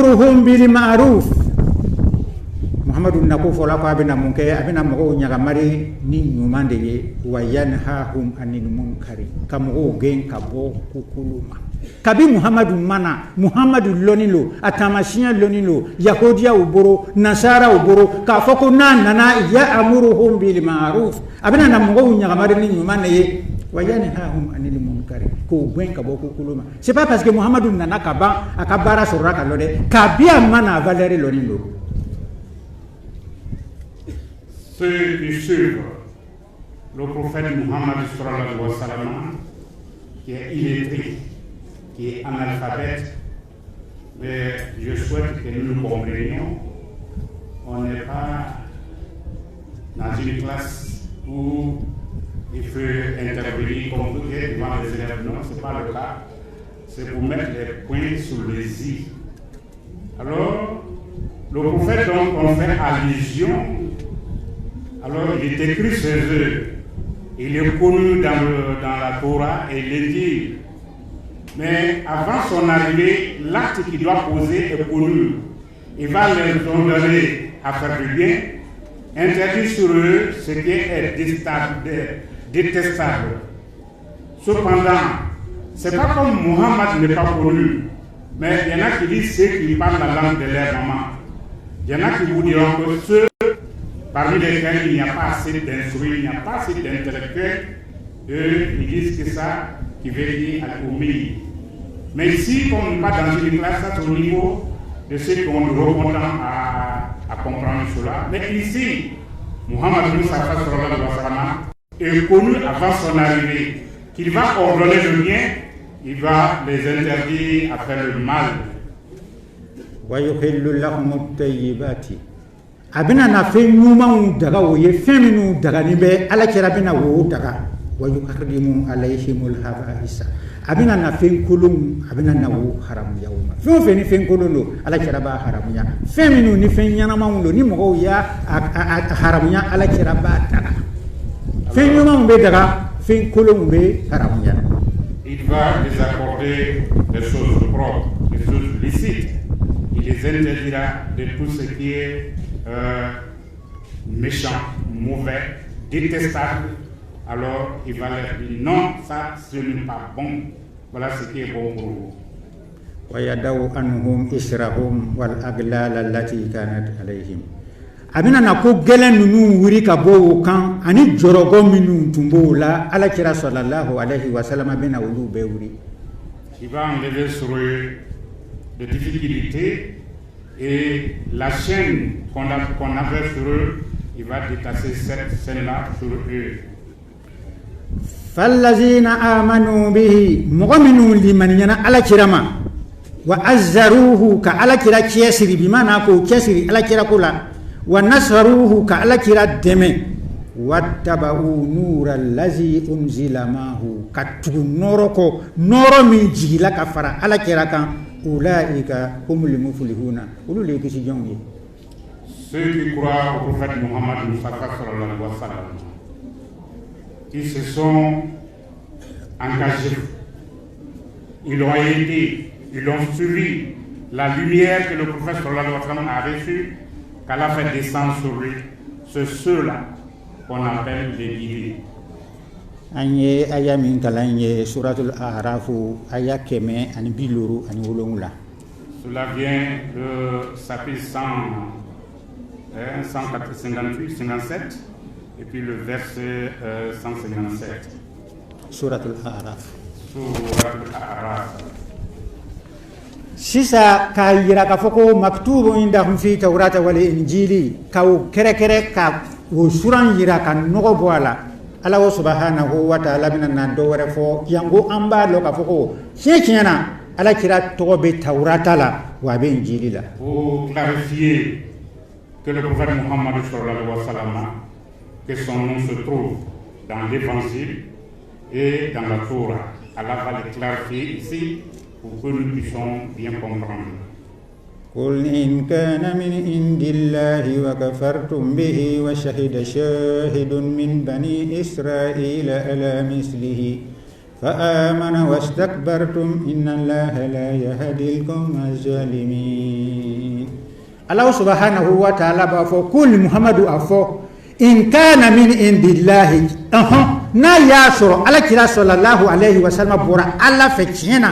ya'muruhum bil ma'ruf Muhammadu nako fola ko abina munke abina mo nyagamari ni nyumande ye wa yanhahum anil munkari kamo gen kabo kukuluma kabi Muhammadu lonilo atamashia lonilo yahudia uboro nasara uboro ka foko nana ya'muruhum bil ma'ruf abina mo nyagamari ni nyumande ye wa yanhahum anil munkari ko gen kabo kukuluma c'est pas parce que Muhammadu nana kaba akabara suraka lode kabia mana valeri lonilo. Ceux qui suivent le prophète Muhammad sallallahu alayhi wa sallam, qui est illettré, qui est analphabète, mais je souhaite que nous nous comprenions. On n'est pas dans une classe où il faut intervenir comme tout est devant les élèves. Non, ce n'est pas le cas. C'est pour mettre les points sur les i. Alors, le prophète, donc, on fait allusion. Alors, il est écrit chez eux, il est connu dans la Torah et l'Évangile. Mais avant son arrivée, l'acte qu'il doit poser est connu. Il va les ordonner à faire du bien, interdire sur eux ce qui est détestable. Cependant, ce n'est pas comme Muhammad n'est pas connu, mais il y en a qui disent ceux qui parlent la langue de leur maman. Il y en a qui vous diront que ceux parmi lesquels il n'y a pas assez d'instruits, il n'y a pas assez d'intellectuels, eux, ils disent que ça qui veut dire obéir. Mais ici, comme on n'est pas dans une classe, ça c'est au niveau de ceux qui ont le repondant à comprendre cela. Mais ici, Muhammad Mustafa sallallahu alayhi wa sallam est connu avant son arrivée, qu'il va ordonner le bien, il va les interdire à faire le mal. Abina na fe nyuma daga woye feminu daga nibe ala kira bina wo daga wayu kardimu alaihimul habaisa abina na fe kulum abina na wo haram yawma fe ni fe kululo ala kira ba haram ya feminu ni fe nyana mamulo ni mo ya haram ya ala kira ba daga fe nyuma mbe daga fe kulum be haram ya. Il va les accorder des choses propres, des choses licites. Il les interdira de tout ce qui est méchant, mauvais, détestable. Alors il va leur dire non, ça ce n'est pas bon. Voilà ce qui est bon pour vous. ويدعو عنهم إسرهم والأغلال التي كانت عليهم. Abina na ko gelen nunu wuri ka bo kan ani jorogo minu tumbo la ala kira sallallahu alayhi wa sallam bina wulu be wuri. Il va enlever sur eux des difficultés et la chaîne qu'on avait sur eux, il va détacher cette chaîne-là sur eux. فالذين آمنوا به مؤمنون لمن ينا على كرما وأزروه كعلى كرا كيسري بما ناكو كيسري على كرا كلا ونصروه كعلى كرا دم واتبعوا نور الذي أنزل معه كتب نوركو نور من جيلا كفر على كرا كان أولئك هم المفلحون أولئك سيجون. Ceux qui croient au prophète Muhammad sallallahu alayhi wa sallam, qui se sont engagés, ils ont aidé, ils ont suivi la lumière que le prophète sallallahu alayhi wa sallam a reçue, qu'elle a fait descendre sur lui. C'est ceux-là qu'on appelle les guidés. Anye aya min kalanye suratul a'raf aya keme ani biluru ani wolongula. Cela vient de chapitre 158, 57 et puis le verset 157. Suratul a'raf. Suratul a'raf. Sisa ka yira ka foko maktubu indahum fi tawrata wal injili ka kere ka wo suran yira ka nogo boala. Allah subhanahu wa ta'ala bina do wara fo yango amba lo ka foko chechena ala kira to be tawrata la wa be injili la. Pour clarifier que le prophète Muhammad sallallahu alayhi wa sallam, que son nom se trouve dans l'évangile et dans la Torah. Allah va le clarifier ici pour que nous puissions bien comprendre. قل إن كان من عند الله وكفرتم به وشهد شاهد من بني إسرائيل على مثله فآمن واستكبرتم إن الله لا يهدي القوم الظالمين. الله سبحانه وتعالى فقل محمد أفو إن كان من عند الله na ya sɔrɔ alakira sallallahu alaihi wasallam bɔra ala fɛ tiɲɛ na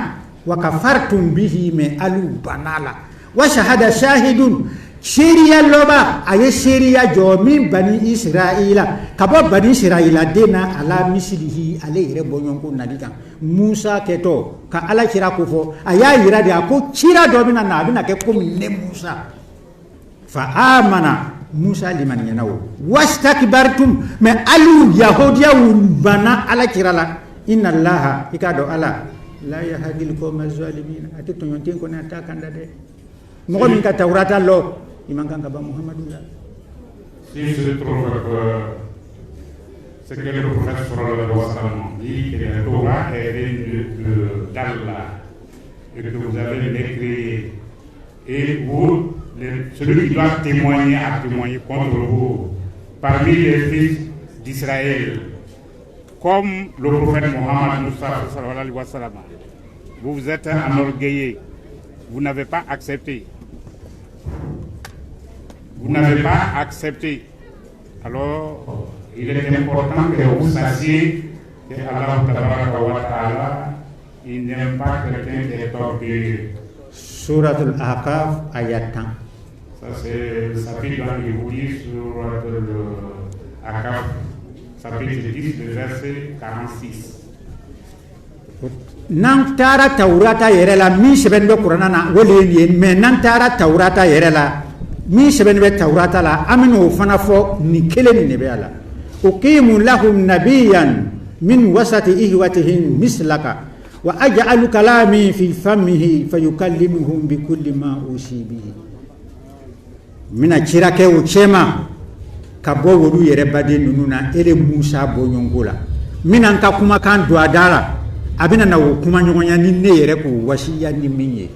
wa kafartum bihi mɛ alu banna la wa shahada shahidun seeriya lɔba a ye seeriya jɔ min bani israila ka bɔ bani israila den na ala misilihi ale yɛrɛ bɔɲɔgɔnko nali kan musa kɛtɔ ka alakira ko fɔ a y'a yira de a ko cira dɔ bɛna na a bɛna kɛ komi ne musa fa amana musa limaniɲɛna o wastakbartum mais alu yahudiya bana ala kira la inna allaha i k'a dɔn ala la yahdi alqawma zalimin a tɛ tɔɲɔnten kɔni a t'a kan da dɛ mɔgɔ min ka tawurata lɔ i man kan ka ban muhamadu la. Si se trouve ce que le prophète sallallahu alayhi wa sallam dit que la Torah est venue d'Allah et que vous avez l'écrit et vous celui qui doit témoigner a témoigné contre vous parmi les fils d'Israël, comme le prophète Mohammed Mustafa sallallahu alayhi wa sallam. Vous vous êtes enorgueillis, vous n'avez pas accepté. Vous n'avez pas accepté. Alors, il est important que vous sachiez que Allah Ta'ala, il n'aime pas quelqu'un qui est orgueilleux. Suratul Ahqaf ayat 10. Ça c'est le chapitre dans l'Évangile sur Ahqaf, chapitre 10, le verset 46. Nan taara Taurata yɛrɛ la min sɛbɛn bɛ Kurana na o le ye mais nan taara Taurata yɛrɛ la min sɛbɛn bɛ Taurata la an bɛna o fana fɔ nin kelen nin de bɛ a la uqimu lahum nabiyyan min wasati ihwatihim mislaka wa aj'alu kalami fi famihi fayukallimuhum bi kulli ma usi bihi. Mina cira kɛ o cɛma ka bɔ wolu yɛrɛ baden ninnu na e de Musa bɔɲɔgɔnko la mina ka kumakan don a da la a bɛna na o kuma ɲɔgɔnya ni ne yɛrɛ k'o wasiya ni min ye.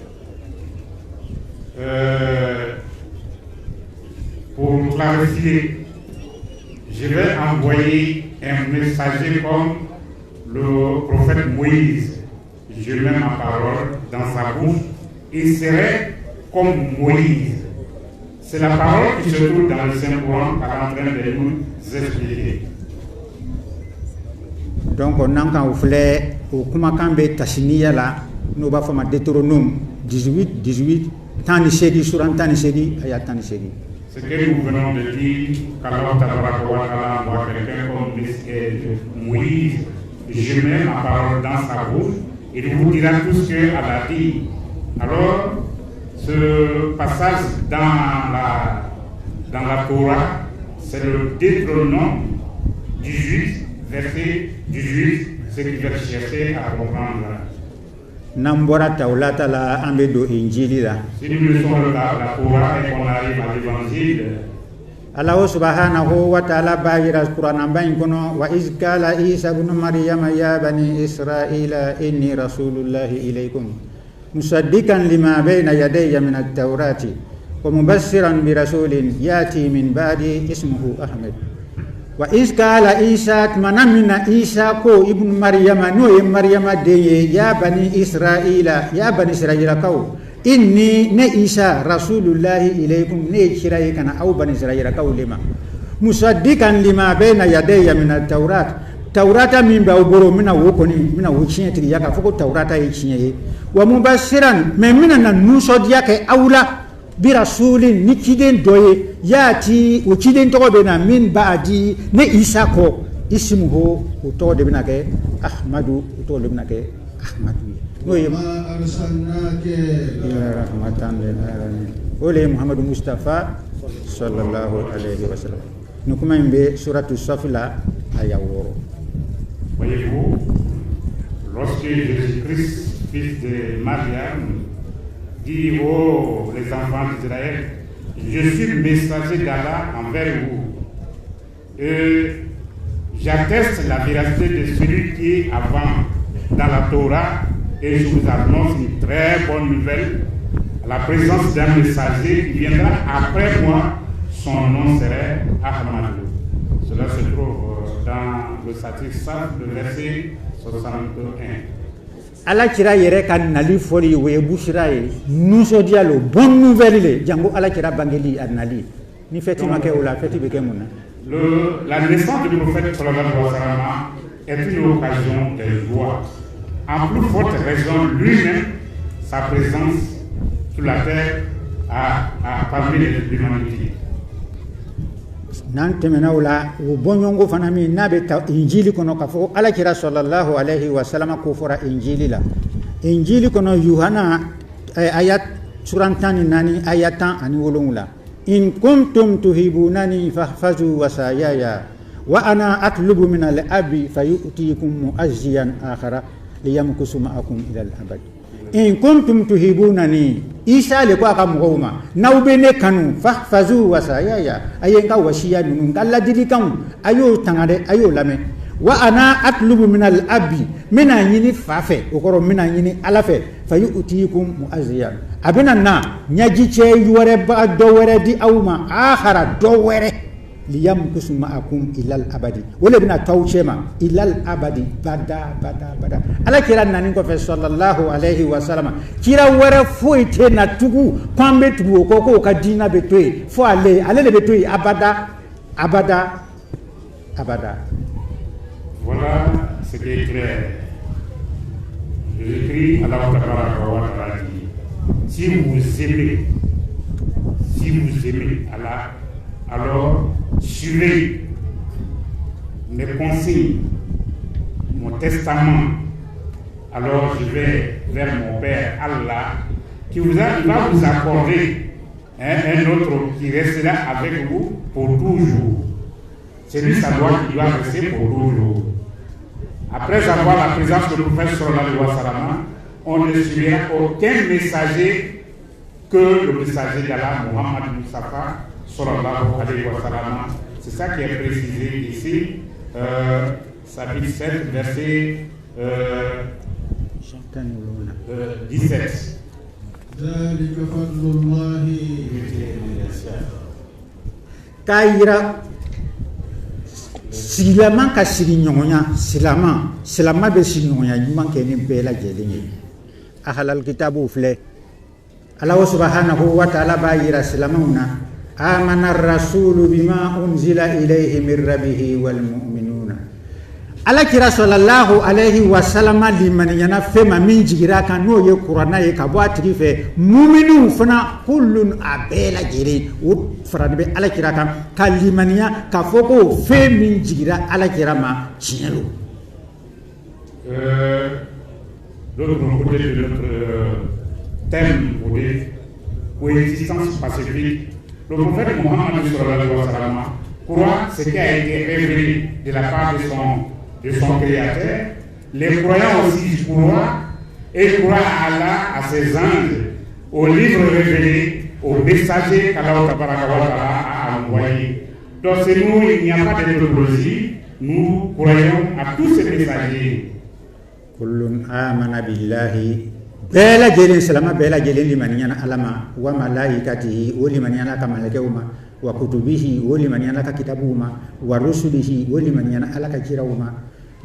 Pour clarifier, je vais envoyer un messager comme le prophète Moïse. Je mets ma parole dans sa bouche. Il serait comme Moïse. C'est la parole qui se trouve dans le Saint-Coran qu'elle est en train de nous expliquer. Donc on a quand filɛ o kumakan bɛ tasiniya la n'o b'a fɔ ma Deutéronome 18 18 sura 18 aya 18. Ce que nous venons de dire, qu'Allah envoie quelqu'un comme Moïse, je mets ma parole dans sa bouche, il vous dira tout ce qu'elle a dit. Alors, ce passage dans la Torah, c'est le Deutéronome 18, verset 18, ce qui va chercher à comprendre. N'an bɔra Taurata la an bɛ don Injili la. Si nous lisons la Torah et qu'on arrive à l'Évangile, Allah subhanahu wa ta'ala b'a yira Kurana ba in kɔnɔ wa iz qala Isa ibn Maryama ya bani Israila inni rasulullahi ilaykum musaddiqan lima bayna yadayya min at-taurati wa mubassiran bi rasulin yati min ba'di ismuhu Ahmad. Wa iz qala Isa manamina Isa ko ibn Maryama no ye Maryama de ya bani Israila kaw inni ne Isa rasulullahi ilaykum ne kiraye kana aw bani Israila kaw lima musaddiqan lima bayna yadayya min at-taurat taurata min ba boro mina wo koni mina wo tiɲɛ tigi ya ka fɔ ko taurata ye tiɲɛ ye wa mubassiran mais mina na nusɔdiya kɛ aw la bi rasulin ni ciden dɔ ye yaati o ciden tɔgɔ bɛ na min ba'di ne Isa kɔ ismuhu o tɔgɔ de bɛna kɛ Ahmadu o tɔgɔ de bɛna kɛ Ahmadu ye n'o ye rahmatan lil alamin o le ye Muhamadu Mustafa sallallahu alayhi wa sallam ni kuma in bɛ suratu Saf la aya 6. Voyez-vous, lorsque Jésus-Christ, fils de Mariam, dit aux les enfants d'Israël, je suis le messager d'Allah envers vous. Et j'atteste la véracité de celui qui est avant dans la Torah et je vous annonce une très bonne nouvelle. La présence d'un messager qui viendra après moi, son nom serait Ahmad. Cela se trouve dans le chapitre 5, le verset ala kira yɛrɛ ka nali fɔli o ye bushira ye nisɔndiya lo bonne nouvelle le jango ala kira bangeli a nali ni fɛti ma kɛ o la fɛti bɛ kɛ mun na. La naissance du prophète sallallahu alayhi wa sallam est une occasion de joie. En plus forte raison, lui-même, sa présence sur la terre a parmi l'humanité. N'an tɛmɛna o la o bɔɲɔgɔnko fana min n'a bɛ ta injili kɔnɔ k'a fɔ ala kira sallallahu alayhi wa sallam ko fɔra injili la injili kɔnɔ yuhana aya suran 14 aya 17 in kuntum tuhibunani fahfazu wasayaya wa ana atlubu min al-abi fayutikum mu'azziyan akhara liyamkusu ma'akum ila al-abad in kuntum tuhibunani isa le ko aka mɔgɔw ma n'aw bɛ ne kanu fahfazu wasayaya a ye n ka wasiya ninnu n ka ladilikanw a y'o tanga dɛ a y'o lamɛn wa ana atlubu min al-abi n bɛna ɲini fa fɛ o kɔrɔ n bɛna ɲini ala fɛ fayutikum mu'azziyan a bɛna na ɲaji cɛ wɛrɛ ba dɔ wɛrɛ di aw ma akhara dɔ wɛrɛ liyamkusu ma'akum ilal abadi wala bina tawche ma ilal abadi bada ala kira nani ko fe sallallahu alayhi wa sallam kira wara foi te na tugu pambe tugu ko ka dina be toy fo ale le be toy abada. Voilà ce qui est clair. Jésus-Christ Allah ta'ala dit si vous aimez Allah, alors suivez mes consignes, mon testament. Alors je vais vers mon Père Allah qui il va vous accorder un autre qui restera avec vous pour toujours. C'est lui sa loi qui doit rester pour toujours. Après avoir la présence du prophète sallallahu alayhi wa sallam, on ne suivra aucun messager que le messager d'Allah, Muhammad Mustafa sallallahu alayhi wa sallam. C'est ça qui est précisé ici, chapitre 7, verset 17. Kaira silama ka sigi ɲɔgɔnya silama bɛ sigi ɲɔgɔnya ɲuman kɛ ni bɛɛ lajɛlen ye ahlal kitabu filɛ Allahu subhanahu wa ta'ala b'a yira silamɛw na amana rasulu bima unzila ilayhi min rabbihi wal mu'minuna ala kira sallallahu alayhi wa sallam limaniyana fema min jigira kan n'o ye kurana ye ka bɔ a tigi fɛ mu'minu fana kullun a bɛɛ lajɛlen o farani bɛ ala kira kan ka limaniya ka fɔ ko fɛn min jigira ala kira ma tiɲɛ don. L'autre côté de notre thème coexistence pacifique, le prophète Mohammed sallallahu alayhi wa sallam croit ce qui a été révélé de la part de son créateur. Les croyants aussi croient et croient à Allah, à ses anges, aux livres révélés, aux messagers qu'Allah a envoyés. Donc c'est nous, il n'y a pas d'hypocrisie, nous croyons à tous ces messagers. Kullun amana billahi bela jelen salama bela jelen limaniyana alama wa malaikatihi wa limaniyana ka malaikewma wa kutubihi wa limaniyana ka kitabuma wa rusulihi wa limaniyana alaka kirawma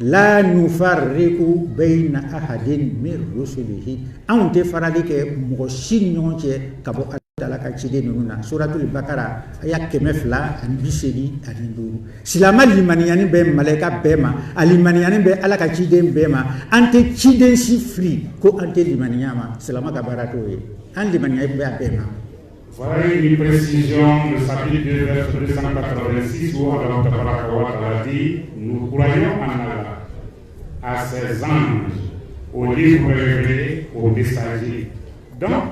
la nufarriqu bayna ahadin min rusulihi an te farali ke mo sin ɲɔgɔn cɛ ka bɔ ala ka ciden ninnu na suratul bakara aya 285 silama limaniyani bɛ malaika bɛɛ ma a limaniyani bɛ ala ka ciden bɛɛ ma an tɛ ciden si fili ko an tɛ limaniya ma silama ka baara t'o ye an limaniya bɛ a bɛɛ ma. Voilà une précision, le chapitre 2, verset 286, où Allah Ta'ala dit nous croyons en Allah, à ses anges, aux livres révélés, aux messagers. Donc,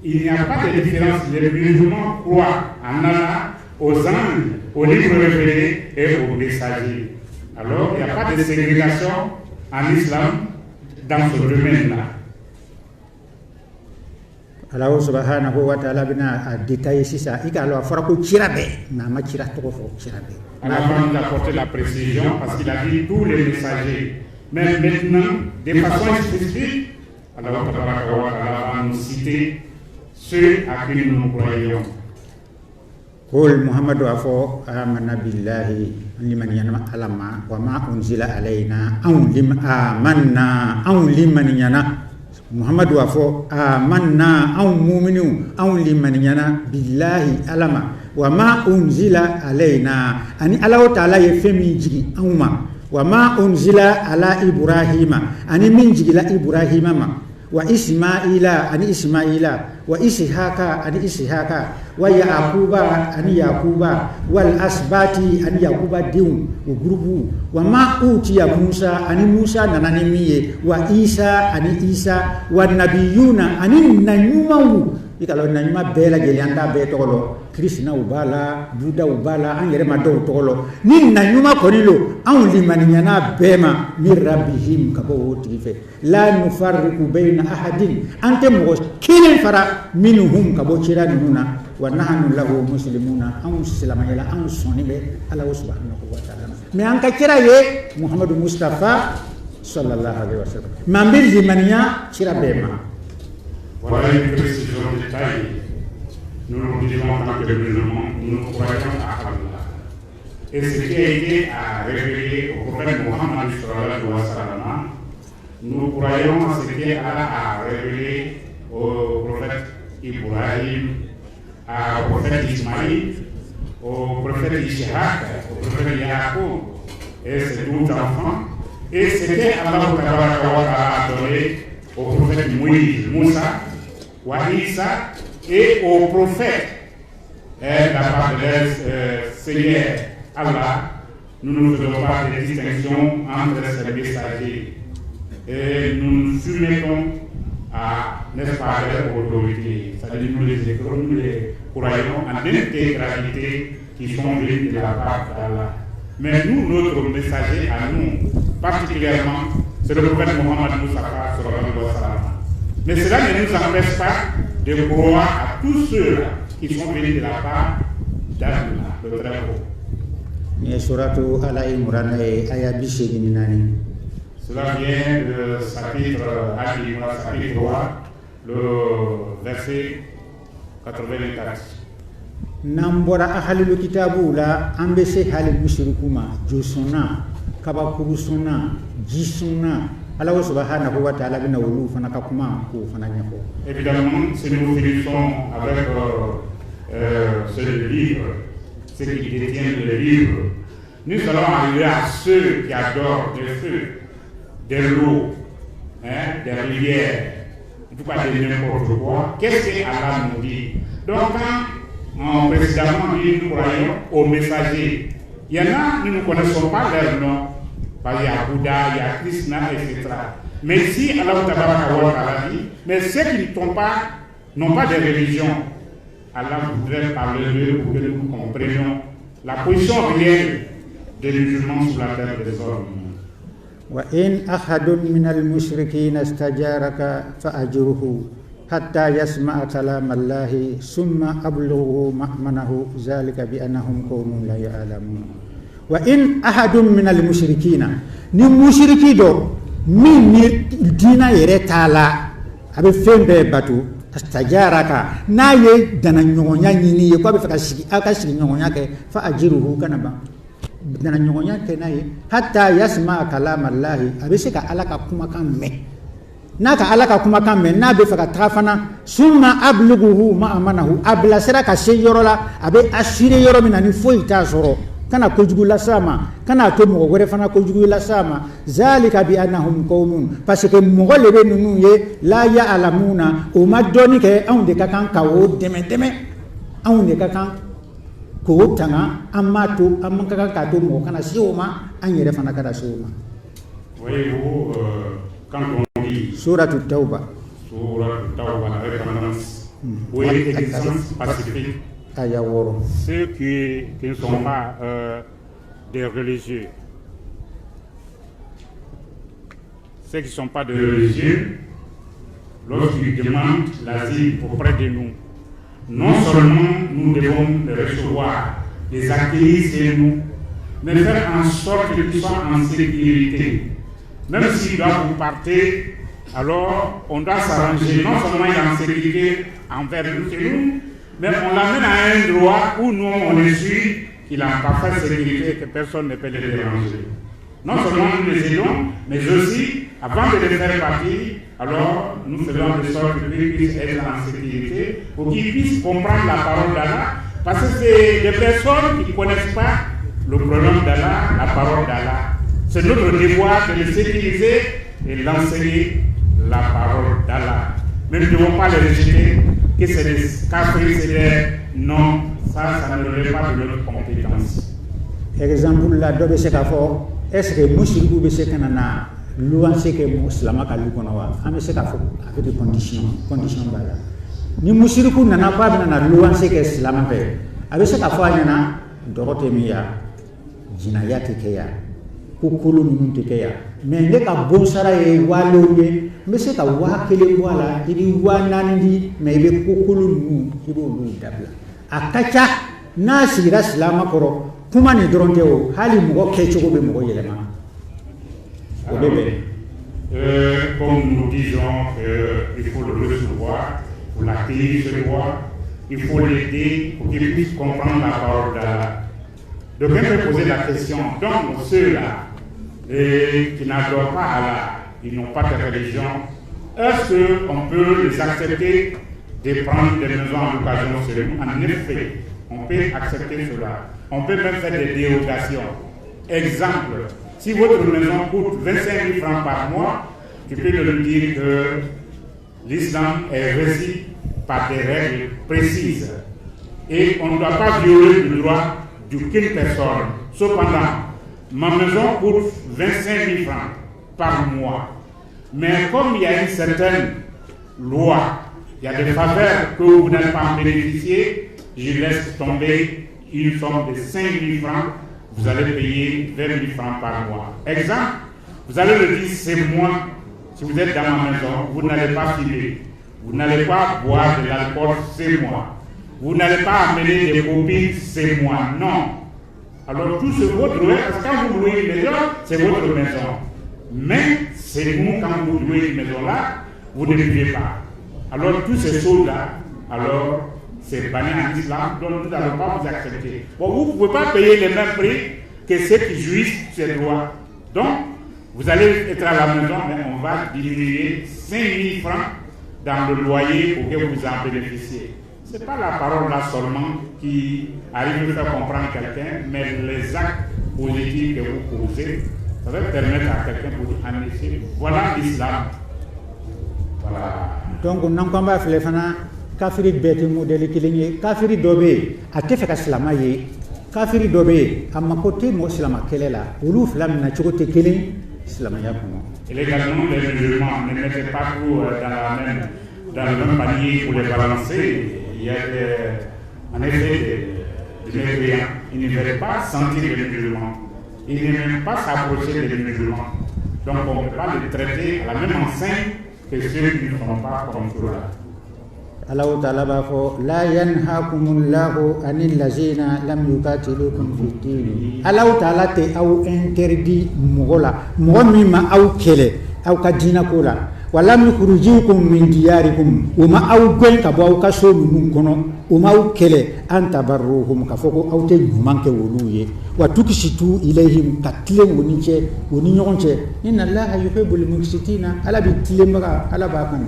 il n'y a pas de différence. Les musulmans croient en Allah, aux anges, aux livres révélés et aux messagers. Alors, il n'y a pas de ségrégation en islam dans ce domaine-là. Allah subhanahu wa ta'ala bina a détaillé ça. Il a fara ko cira bɛɛ n'a ma cira tɔgɔ fɔ cira bɛɛ. Allah va nous apporter la précision parce qu'il a dit tous les messagers. Mais maintenant, de façon spécifique, Allah va nous citer ceux à qui nous croyons. قل محمد وفو آمنا بالله لمن ينام علما وما أنزل علينا أو لمن آمنا أو لمن ينام محمد وفو آمنا أو مؤمنون أو لمن ينام بالله علما وما أنزل علينا أني الله تعالى يفهم جي أوما وما أنزل على إبراهيم أني من جي لا إبراهيم ما وإسماعيل أني إسماعيل وإسحاق أني إسحاق ويعقوب أني يعقوب والأسباط أني يعقوب ديون وغروبو وما أوتي موسى أني موسى نانمي وعيسى أني عيسى والنبيون أني نيومو ikalo nanyuma bela gelianda be tokolo Krishna ubala Buddha ubala an yere ma do tokolo ni nanyuma konilo an limaniana bema mirabihim kabo tife la nufarriqu baina ahadin ante mo kinen fara minhum kabo chiranuna wa nahnu lahu muslimuna an silama ila an sonibe ala subhanahu wa ta'ala me an ka kira ye Muhammadu Mustafa sallallahu alaihi wasallam mambil limania chirabema. Voilà une précision détaillée. Nous nous disons en tant que musulmans, nous croyons à Allah. Et ce qui a été à révéler au prophète Mohammed sallallahu alayhi wa sallam, nous croyons à ce que Allah a révélé au prophète Ibrahim, au prophète Ismaïl, au prophète Ishaq, au prophète Yacoub et ses 12 enfants. Et ce que Allah a donné au prophète Moïse, Moussa, wa Isa et au prophète la part de Seigneur Allah. Nous ne faisons pas de distinction entre ces messagers et nous nous soumettons à, n'est-ce pas, leur autorité. C'est-à-dire nous les écrons, nous les croyons en l'intégralité qui sont venus de la part d'Allah. Mais nous, notre messager à nous, particulièrement, c'est le prophète Mohammed Mustafa sallallahu alayhi wa sallam. Mais cela ne nous empêche pas de croire à tous ceux qui sont venus de la part d'Allah, le Très-Haut. Cela vient du chapitre 3, le verset 84. Nambora ahalul kitabu la ambese halil musyrikuma josona kabakurusona jisona Allah subhanahu wa ta'ala bina wulu fana kakuma ko fana nyako. Évidemment, si nous finissons avec ce livre, ceux qui détiennent le livre, nous allons arriver à ceux qui adorent des feux, des l'eau, des rivières, en tout cas de n'importe quoi. Qu'est-ce que Allah nous dit? Donc, quand précédemment nous croyons aux messagers, il y en a, nous ne connaissons pas leur nom. Il y a Bouddha, il y a Krishna, etc. Mais si Allah dit, mais ceux qui n'ont pas de religion, Allah voudrait parler d'eux pour que nous comprenions la position réelle des musulmans sur la terre des hommes. وإن أحد من المشركين استجارك فأجره حتى يسمع كلام الله ثم أبلغه مأمنه ذلك بأنهم قوم لا يعلمون وإن أحد من المشركين نمشركي دو من دينا يرتالا أبي فين باتو استجارك ناي دنا نيونيا نيني يكو بفكاسي أكاسي نيونيا كي فأجره كنبا dana nyonya kenaye hatta yasma kalam Allah abisika alaka kuma kan me naka alaka kuma kan me na be faka trafana summa ablughu ma amanahu abla siraka sheyorola abe ashire yoro minani foita soro kana kojugula sama kana to mo gore fana kojugula sama zalika bi annahum qaumun parce que mo lebe nunu ye la ya alamuna o madoni ke on de kakan kawo deme on de kakan ko tanga amma to amma kaka ka to mo kana sioma an yere fana kada sioma. Voyez-vous, quand on dit Sourate Tauba la référence où est l'existence pacifique, ceux qui ne sont pas des religieux, ceux qui ne sont pas des religieux, lorsqu'ils demandent l'asile auprès de nous, non seulement nous devons les recevoir, les accueillir chez nous, mais faire en sorte qu'ils soient en sécurité. Même s'ils doivent vous partir, alors on doit s'arranger, non seulement en sécurité envers nous, mais on l'amène à un endroit où nous, on est sûr qu'il est en parfaite sécurité et que personne ne peut le déranger. Non seulement nous les aidons, mais aussi, avant de les faire partir, alors nous faisons de sorte qu'ils puissent être en sécurité pour qu'ils puissent comprendre la parole d'Allah, parce que c'est des personnes qui ne connaissent pas le problème d'Allah, la parole d'Allah. C'est notre devoir de les sécuriser et l'enseigner la parole d'Allah. Mais nous ne devons pas les rejeter, que c'est des cafés, c'est des non, ça ne relève pas de notre compétence. Exemple là, dobe se ka fo est-ce que mushriku be se kana na louange que muslima ka lu kono wa ame se ka fo avec des conditions bala ni mushriku nana pa bina na louange que islam pe abe se ka fo anyana dorote miya jinayati ke ya kukulu nunu te ke ya mais ne ka bon sara e walo ye me se ka wa kele wala idi wa nandi mais be kukulu nunu ibo lu dabla akacha na sira islam koro kuma ni dronte o hali mugo kechogo be mugo yelema o bébé comme nous disons qu'il faut le recevoir pour l'accueillir chez moi, il faut l'aider pour qu'il puisse comprendre la parole d'Allah. Donc on peut poser la question, donc ceux-là qui n'adorent pas Allah, ils n'ont pas de religion, est-ce qu'on peut les accepter de prendre des maisons en occasion chez nous? En effet, on peut accepter cela. On peut même faire des dérogations. Exemple, si votre maison coûte 25 000 francs par mois, tu peux leur dire que l'islam est régi par des règles précises. Et on ne doit pas violer le droit d'aucune personne. Cependant, ma maison coûte 25 000 francs par mois. Mais comme il y a une certaine loi, il y a des faveurs que vous n'allez pas en bénéficier, je laisse tomber une somme de 5 000 francs, vous allez payer 20 000 francs par mois. Exemple, vous allez le dire, c'est moi, si vous êtes dans ma maison, vous n'allez pas filer, vous n'allez pas boire de l'alcool, c'est moi. Vous n'allez pas amener des copines, c'est moi. Non. Alors tout ce votre droit, parce que quand vous louez une maison, c'est votre maison. Mais c'est nous, quand vous louez une maison là, vous ne vivez pas. Alors tous ces choses-là, alors c'est banni en islam, donc nous n'allons pas vous accepter. Bon, vous ne pouvez pas payer le même prix que ceux qui jouissent ces droits. Donc, vous allez être à la maison, mais on va diminuer 5 000 francs dans le loyer pour que vous en bénéficiez. Ce n'est pas la parole là seulement qui arrive à faire comprendre quelqu'un, mais les actes positifs que vous posez, ça va permettre à quelqu'un de dire en effet, voilà l'islam. Voilà. Donc, on n'a pas fait le fana. Kafiri beti modeli kilingi kafiri dobe ate feka silama ye kafiri dobe amakote mo silama kelela ulu flam na chokote kilin silama ya kono. Et également les musulmans ne mettaient pas tout dans le même panier pour les balancer. Il y a en effet des mécréants. Ils ne veulent pas sentir les musulmans. Ils ne veulent pas s'approcher des musulmans. Donc on ne peut pas les traiter à la même enseigne que ceux qui ne sont pas comme cela. Allah Ta'ala ba fo la yanhaakumullahu anil lazina lam yuqatilukum fid din. Allah Ta'ala te au interdit mogola mogo mima au kele au kadina kola wala yukhrijukum min diyarikum uma au gwen ka bo ka so mun kono uma au kele antabarruhum ka foko au te manke woluye wa tukisitu ilayhim katle woninche woni nyonche inna allaha yuhibbul muqsitina ala bi tilemba ala ba kan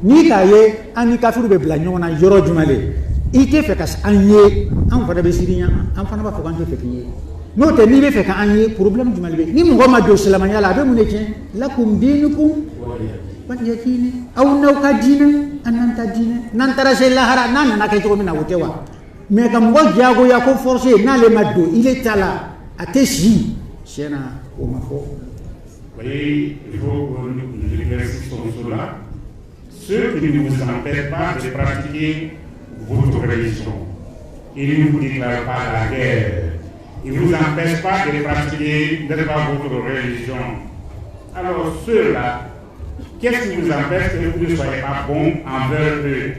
ni ka ye ani kafiru be bla nyona yoro jumale ite fe kas anye an fada be sirinya an fana ba fo kan te fe kiye no te ni be fe ka anye problème jumale be ni mo ma do salama yala be muneke lakum dinukum wajhini aw naw ka dina ananta dina nan tara se lahara nan na kay to mina wotewa mais kam go jago ya ko forcer na le maddo il est là ateshi chena o ma fo. Oui, il faut que nous éclaircissions cela. Ceux qui ne vous empêchent pas de pratiquer votre religion, ils ne vous déclarent pas la guerre, ils ne vous empêchent pas de pratiquer votre religion. Alors ceux-là, qu'est-ce qui vous empêche que vous ne soyez pas bon envers eux?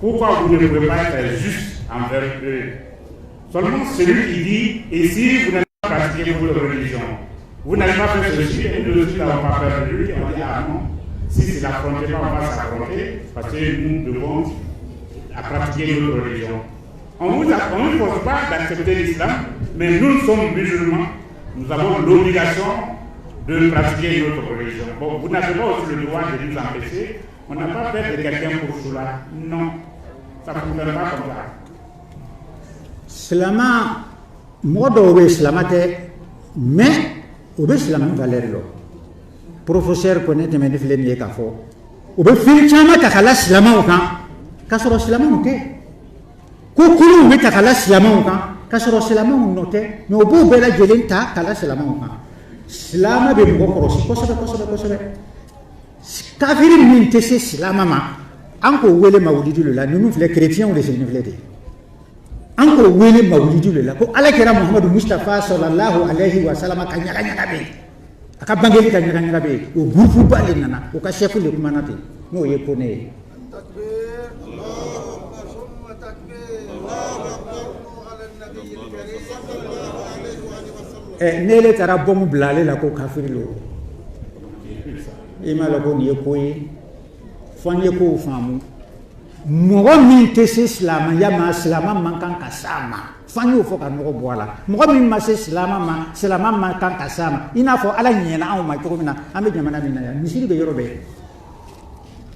Pourquoi vous ne pouvez pas être juste envers eux? Seulement celui qui dit, et si vous n'avez pas pratiqué votre religion, vous n'allez pas faire ceci, et nous aussi n'avons pas peur de lui, on dit ah non. Si c'est l'affrontement, on va s'affronter parce que nous devons à pratiquer notre religion. On ne force pas d'accepter l'islam, mais nous sommes musulmans, nous avons l'obligation de pratiquer notre religion. Bon, vous n'avez pas aussi le droit de nous empêcher. On n'a pas fait de quelqu'un pour cela. Non, ça ne fonctionne pas comme ça. Selama modo be islamate mais obe islam valeur lo professeur ko ne teme defle ni ka fo obe fil chama ta kala islama kan ka soro islama no te ko kulu be ta kala islama kan ka soro islama no te no bo be la jelen ta kala islama kan islama be mo ko so so kafiri min te se islama ma anko wele mawlidi lo la nous les chrétiens ou les infidèles anko wele mawlidi le la ko ala kira muhammadu mustafa sallallahu alaihi wasallam ka nyaga nyaga be aka bangeli ka nyaga nyaga be o bufu bale nana o ka shefu le kuma nate no ye ko ne takbir allahu akbar summa takbir allahu akbar ala nabiy karim sallallahu alaihi wasallam nele tara bomu blale la ko kafiri lo ima lo ko ni ko yi fanye ko famu mɔgɔ min tɛ se silamɛya ma silama man kan ka s'a ma f'an y'o fɔ ka nɔgɔ bɔ a la mɔgɔ min ma se silama ma silama man kan ka s'a ma i n'a fɔ ala ɲɛna anw ma cogo min na an bɛ jamana min na yan misiri bɛ yɔrɔ bɛɛ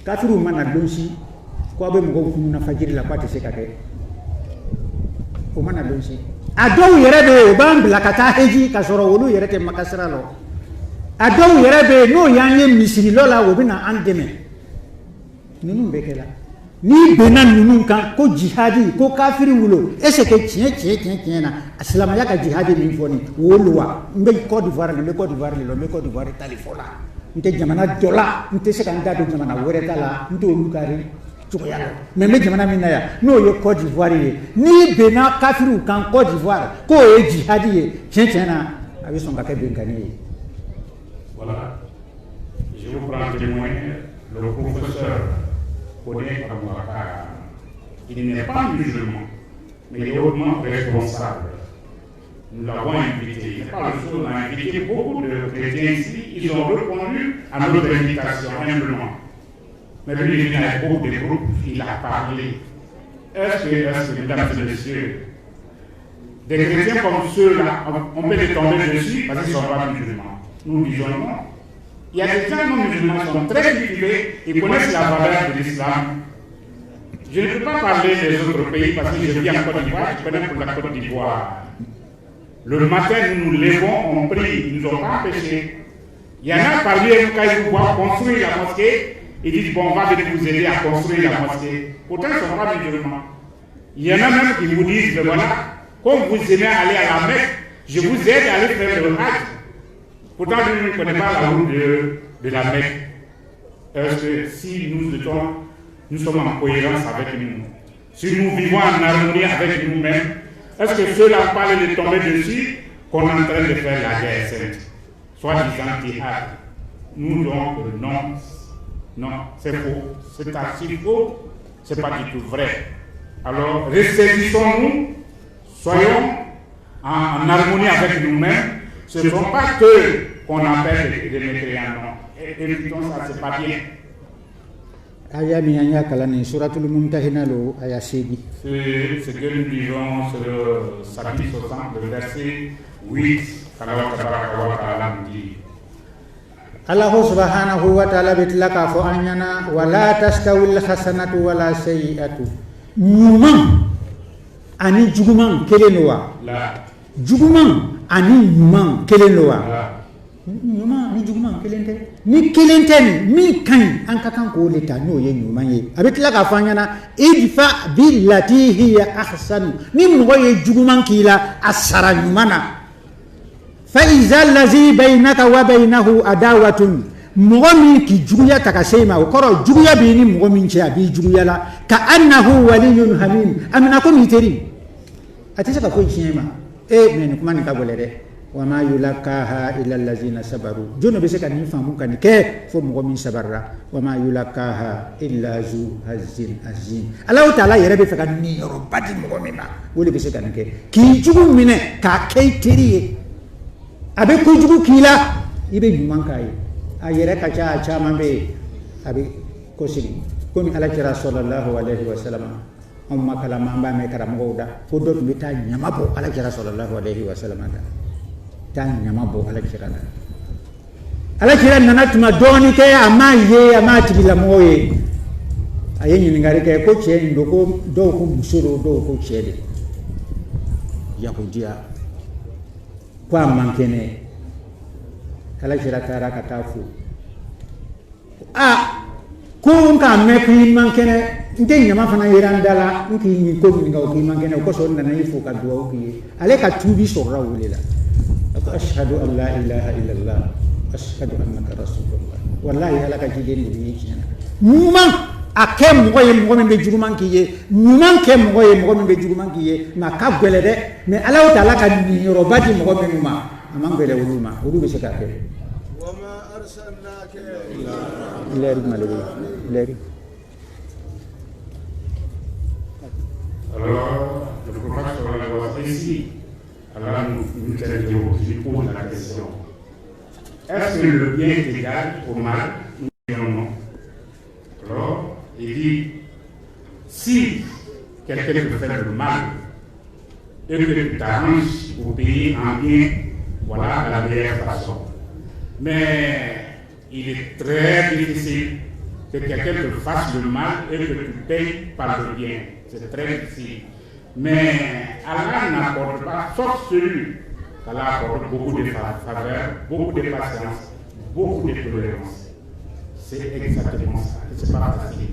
kafiriw mana don si ko a bɛ mɔgɔw kunun na fajiri la k'a tɛ se ka kɛ o mana don si a dɔw yɛrɛ bɛ yen o b'an bila ka taa heji ka sɔrɔ olu yɛrɛ tɛ makasira lɔ a dɔw yɛrɛ bɛ yen n'o y'an ye misirilɔ la o bɛ na an dɛmɛ ninnu bɛ kɛ la ni bena nunu kan ko jihadi ko kafiri wulo est-ce que tiɲɛ na silamɛya ka jihadi min fɔ nin o lo wa n bɛ Côte d'Ivoire n bɛ Côte d'Ivoire le la n bɛ Côte d'Ivoire tali fɔ la n tɛ jamana dɔ la n tɛ se ka n da don jamana wɛrɛ ta la n t'olu kari cogoya la mais n bɛ jamana min na yan n'o ye Côte d'Ivoire ye ni bena kafiriw kan Côte d'Ivoire k'o ye jihadi ye tiɲɛ na a bɛ sɔn ka kɛ bɛnkanni ye. Voilà, je vous prends témoin le professeur Koné Abouakar. Il n'est pas musulman, mais il est hautement responsable. Nous l'avons invité. Il n'est pas le seul, on a invité beaucoup de chrétiens ici. Ils ont répondu à notre invitation humblement. Mais lui, il est venu avec beaucoup de groupes, il a parlé. Est-ce que, mesdames et messieurs, des chrétiens comme ceux-là, on peut les tomber dessus parce qu'ils ne sont pas musulmans. Nous disons non. Il y a des gens non musulmans qui sont très cultivés, ils connaissent la valeur de l'islam. Je ne peux pas parler des autres pays parce que je vis en Côte d'Ivoire, je connais pour la Côte d'Ivoire. Le matin, nous nous levons, on prie, ils ne nous ont pas empêchés. Il y en a parmi eux, quand ils voient construire la mosquée, ils disent bon, on va venir vous aider à construire la mosquée. Pourtant, ils ne sont pas musulmans. Il y en a même qui vous disent ben voilà, comme vous aimez aller à la Mecque, je vous aide à aller faire le Hajj. Pourtant, je ne connais pas la route de la Mecque. Est-ce que si nous sommes en cohérence avec nous, si nous vivons en harmonie avec nous-mêmes, est-ce que ceux-là parlent de tomber dessus qu'on est en train de faire la guerre sainte, soi-disant jihad? Nous donc, non, c'est faux, c'est archi faux, c'est pas du tout vrai. Alors, ressaisissons-nous, soyons en harmonie avec nous-mêmes. Ce ne sont pas eux qu'on appelle des mécréants, non. Évitons ça, c'est pas bien. Aya mianya kalani suratul mumtahina lo aya segi. Ce que nous disons sur le chapitre 60, le verset 8, Allah subhanahu wa ta'ala bitlaka fo anyana wala tastawil hasanatu wala sayi'atu. Nyuman ani juguman kelenowa. Juguman ani nyuman kelenowa. Nyuman ni juguman kelente. Ni kelente mi kan an ka kan ko leta no ye nyuman ye. Abitlaka fo anyana idfa billati hiya ahsan. Ni mo ye juguman kila asara nyumana. فإذا الذي بينك وبينه عداوة مغمي كي جويا تكسيما وكرو جويا بيني مغمي شابي جويا لا كأنه ولي حميم أمنا كم يتري أتيسا كوي شيما من كمان كابولة وما يلقاها إلا الذين صبروا جون بس كان يفهمون كان كيف مغمي صبرا وما يلقاها إلا ذو حظ عظيم الله تعالى يربي فكان نيرو بدي مغمي ما ولي بس كان كي جوم منه كاكي تري abe kujugu kila ibe nyuman kai ayere kacha acha mambe abe kosiri komi ala kira sallallahu alaihi wasallam anw ma kalama an b'a mɛn karamɔgɔw da ko dɔ tun bɛ taa ɲama bɔ alakira sallallahu alaihi wasallam da taa ɲama bɔ alakira la alakira nana tuma dɔɔni kɛ a m'a ye a m'a tigilamɔgɔ ye a ye ɲininkali kɛ ko cɛ in don ko dɔw ko muso don dɔw ko cɛ de yahudiya ko a man kɛnɛ alakira taara ka taa fo ko n k'a mɛn k'i man kɛnɛ n tɛ ɲama fana yera n da la n k'i ɲi ko ɲininka o k'i man kɛnɛ o kosɔn n nana i fo ka dugawu k'i ye ale ka tuubi sɔrɔla o de la a ko ashhadu an la ilaha illallah ashhadu annaka rasulullah wallahi ala ka jiden de ye tiɲɛ na ɲuman a kɛ mɔgɔ ye mɔgɔ min bɛ juguman k'i ye ɲuman kɛ mɔgɔ ye mɔgɔ min bɛ juguman k'i ye nka a ka gɛlɛ dɛ mais ala ta'ala ka ninyɔrɔba di mɔgɔ minnu ma a man gɛlɛ olu ma olu bɛ se k'a kɛ. Alors, le prophète sallallahu ici, Allah nous pose la question. Est-ce que le bien est égal au mal? Nous disons non. Alors, il dit, si quelqu'un te fait le mal et que tu t'arranges pour payer en bien, voilà la meilleure façon. Mais il est très difficile que quelqu'un te fasse le mal et que tu payes par le bien. C'est très difficile. Mais Allah n'accorde pas, sauf celui qu'Allah accorde beaucoup de faveur, beaucoup de patience, beaucoup de tolérance. C'est exactement ça. C'est pas facile.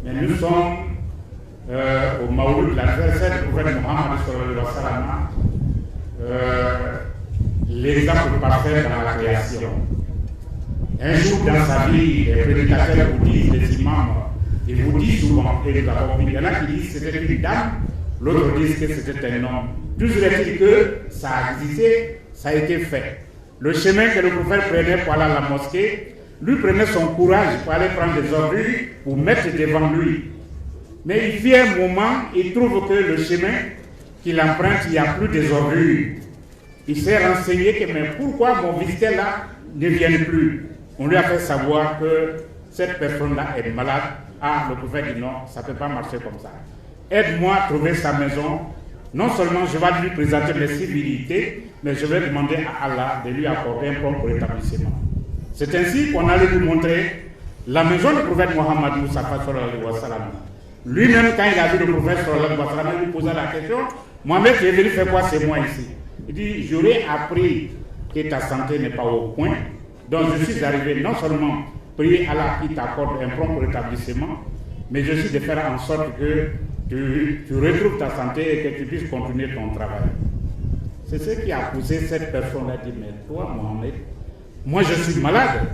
Mais nous sommes au Maouloud, l'adversaire du prophète Mohammed sallallahu alayhi wa sallam, l'exemple parfait dans la création. Un jour dans sa vie, les prédicateurs vous disent, les imams, ils vous disent souvent, et nous avons vu, il y en a qui disent que c'était une dame, l'autre disent que c'était un homme. Toujours est-il que ça a existé, ça a été fait. Le chemin que le prophète prenait pour aller à la mosquée, lui prenait son courage pour aller prendre des ordures pour mettre devant lui. Mais il vient un moment, il trouve que le chemin qu'il emprunte, il n'y a plus des ordures. Il s'est renseigné que mais pourquoi mon visiteur là ne vient plus? On lui a fait savoir que cette personne-là est malade. Ah, le prophète dit non, ça ne peut pas marcher comme ça. Aide-moi à trouver sa maison. Non seulement je vais lui présenter les civilités, mais je vais demander à Allah de lui accorder un propre établissement. C'est ainsi qu'on allait lui montrer la maison du prophète Mohammed Mustafa sallallahu alayhi wa sallam. Lui-même, quand il a vu le prophète sallallahu alayhi wa sallam, il lui posa la question, Mohamed, tu es venu faire quoi? C'est moi ici. Il dit, j'aurais appris que ta santé n'est pas au point. Donc je suis arrivé non seulement prier Allah qui t'accorde un propre établissement, mais je suis de faire en sorte que tu retrouves ta santé et que tu puisses continuer ton travail. C'est ce qui a poussé cette personne à dire, mais toi Mohamed, moi je suis malade.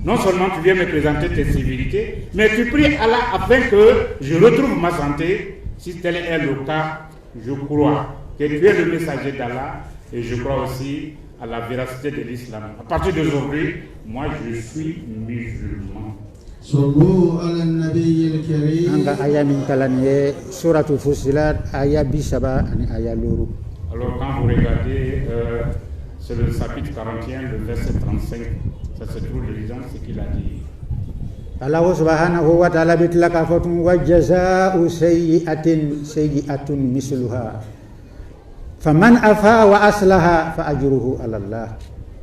Non seulement tu viens me présenter tes civilités, mais tu pries Allah afin que je retrouve ma santé. Si tel est le cas, je crois que tu es le messager d'Allah et je crois aussi à la véracité de l'islam. À partir d'aujourd'hui, moi je suis musulman. Anga aya min kalaniye suratu Fussilat aya bisaba ani aya luru. Alors quand vous regardez c'est le chapitre 41, le verset 35, ça se trouve dedans ce qu'il a dit. Allah subhanahu wa ta'ala bitlaka fatun wa jazaa'u sayyi'atin sayyi'atun misluha. Faman afa wa aslaha fa ajruhu 'ala Allah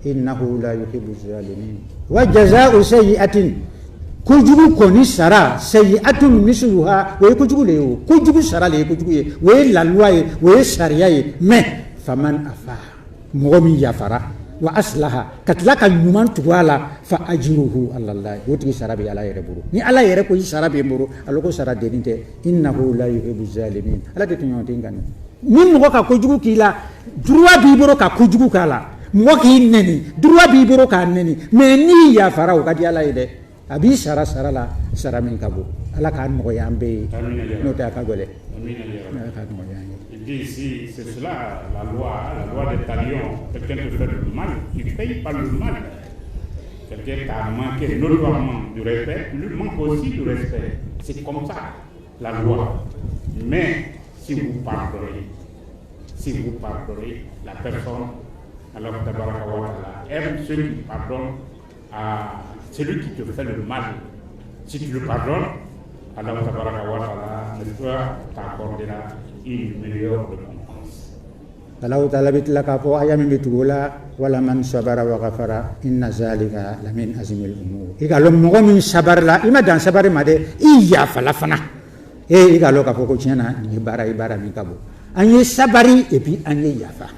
innahu la yuhibbu zalimin. Wa jazaa'u sayyi'atin kujugu koni sara sayyi'atun misluha wa kujugu le kujugu sara le kujugu ye wa la loi ye wa sharia ye mais faman afa momi yafara wa aslaha katlaka nyuman tuwala fa ajruhu 'ala Allah woti sara bi ala yere buru ni ala yere ko sara bi buru aloko sara denite innahu la yuhibbu zalimin ala de tunyo tingani ni mo ka kujugu kila droit bi buru ka kujugu kala mo ki neni droit bi buru ka neni mais ni yafara o kadi ala yede abi sara sara la sara min kabo ala ka mo yambe no ta ka gole il dit ici c'est cela la loi des talions. Quelqu'un te fait le mal, tu payes pas le mal. Quelqu'un t'a manqué notoirement du respect, lui manque aussi du respect. C'est comme ça la loi. Mais si vous pardonnez la personne, alors tabaraka wa ta'ala aime ceux qui pardonnent à celui qui te fait le mal. Si tu le pardonnes, Allah tabaraka wa ta'ala t'accordera une meilleure récompense. Allah ta'ala bitla ka fo ayami bitugula wala man sabara wa ghafara inna zalika lamin azmil umur. Igalo mo min sabar la ima dan sabari made iya falafana. Igalo ka fo ko tiena ni bara mi kabo. Anye sabari et puis anye yafa.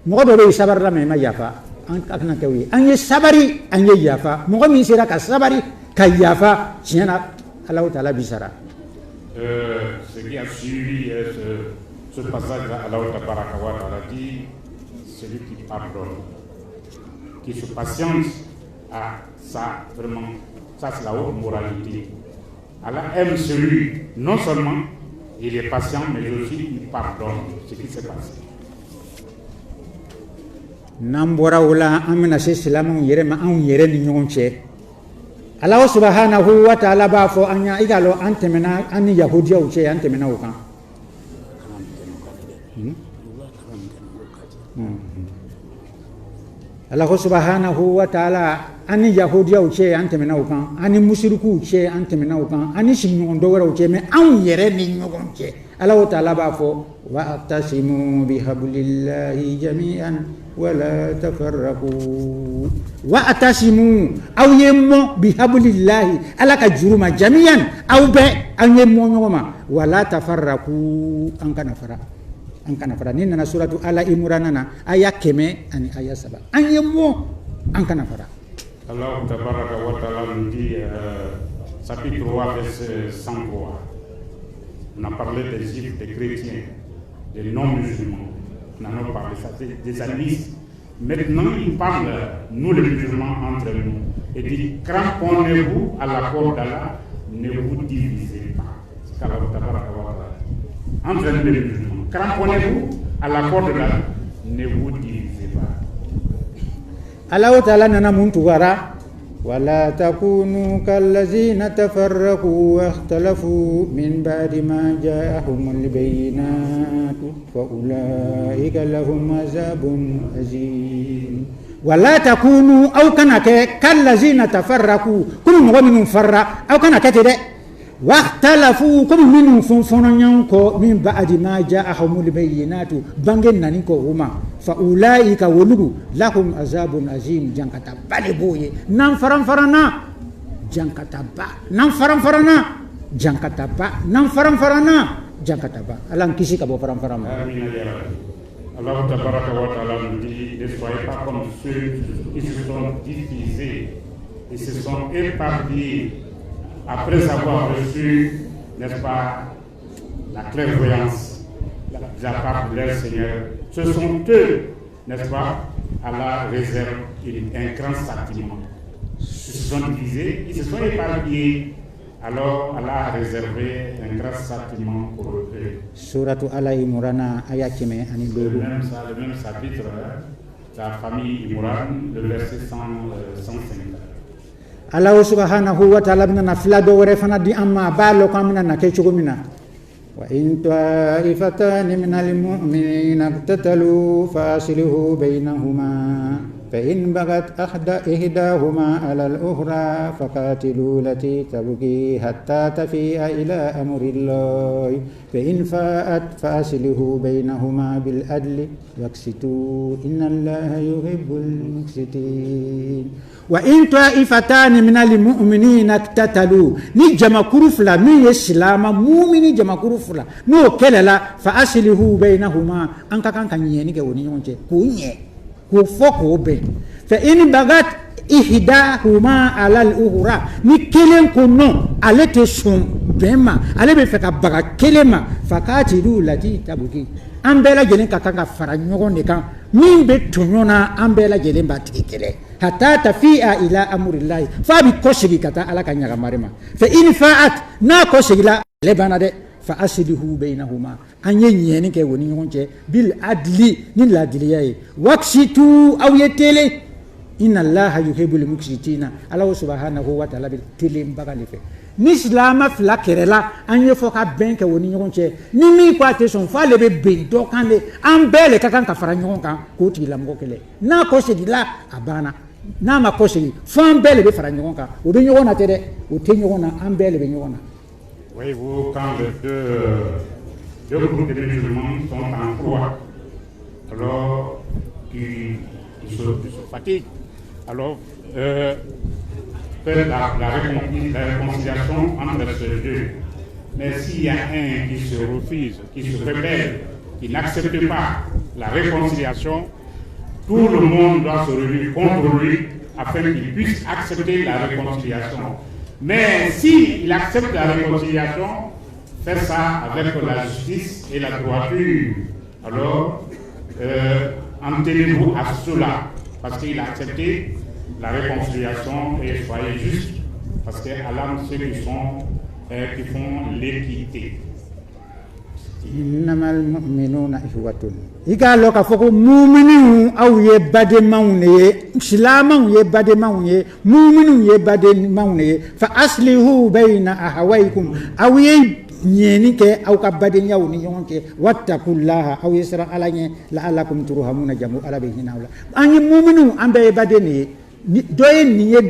Mo do be sabar la me ma yafa. An akna kewi. Anye sabari anye yafa. Mo min sira ka sabari ka yafa tiena Allah ta'ala bisara. Ce qui a suivi ce passage, Allah tabaraka wa ta'ala dit, celui qui pardonne, qui se patiente, ça vraiment, ça c'est la haute moralité. Allah aime celui, non seulement il est patient, mais aussi il pardonne ce qui s'est passé. Nambora wala amina se silamu yere ma an yere ni nyonche. Allah subhanahu wa ta'ala ba fo anya igalo antemena ani yahudiya uche antemena ukan. Allah subhanahu wa ta'ala ani yahudiya uche antemena ukan ani mushriku uche antemena ukan ani shingon do wara uche me an yere ni nyogonche. Allah ta'ala ba fo wa atasimu bihablillahi jami'an wala tafarraqu wa atasimu aw yemmo bihablillahi ala ka juruma jami'an aw be an yemmo nyoma wala tafarraqu an kana fara ni nana suratu ala imran na aya keme ani aya saba an yemmo an kana fara. Allah tabaraka wa ta'ala nous dit chapitre 3 verset 103. On a parlé des juifs, des chrétiens, des non-musulmans. On en a parlé, ça c'est des animistes. Maintenant, il parle, nous les musulmans, entre nous, et dit, cramponnez-vous à l'accord d'Allah, ne vous divisez pas. C'est qu'Allah tabaraka wa ta'ala. Entre nous les musulmans, cramponnez-vous à l'accord d'Allah, ne vous divisez pas. Allah ta'ala nana muntuwara ولا تكونوا كالذين تفرقوا واختلفوا من بعد ما جاءهم البينات فأولئك لهم عذاب أليم ولا تكونوا أو كانك كالذين تفرقوا كل مؤمن فرق أو كانك تدع واختلفوا كل من فنفنانكو من بعد ما جاءهم البينات بانجنا نيكو هما فأولئك ولو لهم عذاب عظيم جانكتا بالبوي نام فرنا جانكتا با نام فرنا جانكتا با نام فرنا جانكتا با الله كيسي كبو فرنا آمين يا رب. Allah tabaraka wa ta'ala nous dit, ne soyez pas comme ceux qui se sont divisés et se sont éparpillés après avoir reçu, n'est-ce pas, la clairvoyance de la part de leur Seigneur. Ce sont eux, n'est-ce pas, Allah réserve un grand châtiment. Ils se sont divisés, ils se sont éparpillés. Alors Allah a réservé un grand châtiment pour eux. Suratu Ala Imran ayat keme ani beru. Le même chapitre, la famille Imran, le verset 150. Allah subhanahu wa ta'ala bina nafila do wore fana di amma balo kamina na ke chugumina wa in ta'ifatan min al-mu'minina iqtatalu fasilihu bainahuma fa in bagat ihdahuma 'ala al-ukhra faqatilu lati tabghi hatta tafi'a ila amrillah fa in fa'at fasilihu bainahuma bil adli waqsitu innallaha yuhibbul muqsitin wa in ta'ifatan min al-mu'minina iqtatalu ni jamakuru fula min islama mu'mini jamakuru fula no kelela fa aslihu bainahuma an ka kan nyeni ke woni nyonche ko nye ko foko be fa in bagat ihdahuma ala al-ukhra ni kelen ko no ale te son bema ale be fe ka baga kelema fakatilu lati tabuki an bela jelen ka kan ka fara nyogon de kan min be tonyona an bela jelen ba tikele hatta tafi'a ila amrillahi fa bi koshigi kata ala kan nyaga marima fa in fa'at na koshigi la le banade fa aslihu bainahuma anye nyeni ke woni ngonche bil adli ni la diliyai waqsitu aw yetele inna allaha yuhibbul muqsitina ala subhanahu wa ta'ala bil tilim bagalife ni islama fla kerela anye foka benke woni ngonche ni mi kwate son fa le be bendo kande an bele kakan ka fara ngon kan ko ti la mo kele na koshigi la abana n'a ma kɔsegi fo an bɛɛ de bɛ fara ɲɔgɔn kan o bɛ ɲɔgɔn na tɛ dɛ o tɛ ɲɔgɔn na an bɛɛ de bɛ ɲɔgɔn na. Voyez-vous, quand les deux groupes de musulmans sont en proie, alors qui se fatiguent, alors faire la réconciliation entre ces deux. Mais s'il y a un qui se refuse, qui se rebelle, qui n'accepte pas la réconciliation, tout le monde doit se réunir contre lui afin qu'il puisse accepter la réconciliation. Mais s'il accepte la réconciliation, faire ça avec la justice et la droiture, alors entendez-vous à cela, parce qu'il a accepté la réconciliation et soyez juste, parce qu'Allah ceux qui font l'équité. Innamal mu'minuna ikhwatun. Iga loka foko mu'minu aw ye bademaw ne islamaw ye bademaw ye mu'minu ye bademaw ne fa aslihu bayna ahawaykum aw ye nyeni ke aw ka badenyaw ni yonke wattaqullaha aw yasra alanye la'allakum turhamuna jamu ala be hinawla anyi mu'minu ambe badeni doye niye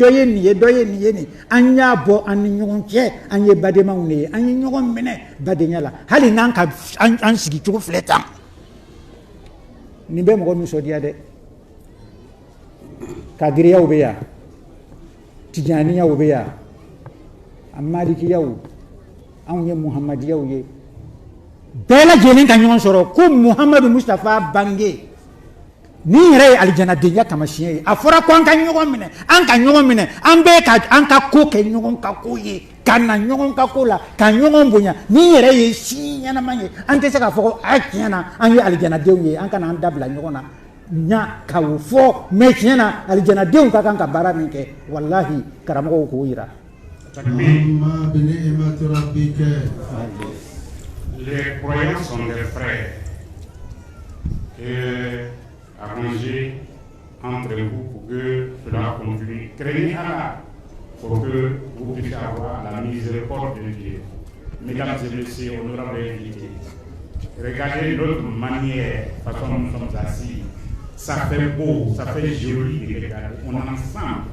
ni anya bo an ñogon ke anye bademaw ne anye ñogon mene badenya la hali nan ka an sigi tugo fletam ni be mo nu sodia de kadiriya ubeya tijaniya ubeya amalikiya anye muhammadiya ye bela jelen ka ñogon soro ko muhammadu mustafa bange ni yɛrɛ ye alijanaden tamasiyɛn ye a fɔra ko an ka ɲɔgɔn minɛ an bɛɛ ka an ka ko kɛ ɲɔgɔn ka ko ye ka na ɲɔgɔn ka ko la ka ɲɔgɔn bonya ni yɛrɛ ye si ɲɛnama ye an tɛ se k'a fɔ ko a tiɲɛ na an ye alijanadenw ye an kana an dabila ɲɔgɔn na ɲa ka o fɔ mais tiɲɛ na alijanadenw ka kan ka baara min kɛ walahi karamɔgɔw k'o yira. Les croyants sont des frères. Arranger entre vous pour que cela continue. Craignez Allah pour que vous puissiez avoir la miséricorde de Dieu. Mesdames et messieurs, honorables invités, regardez notre manière, façon dont nous sommes assis. Ça fait beau, ça fait joli de regarder. On est ensemble.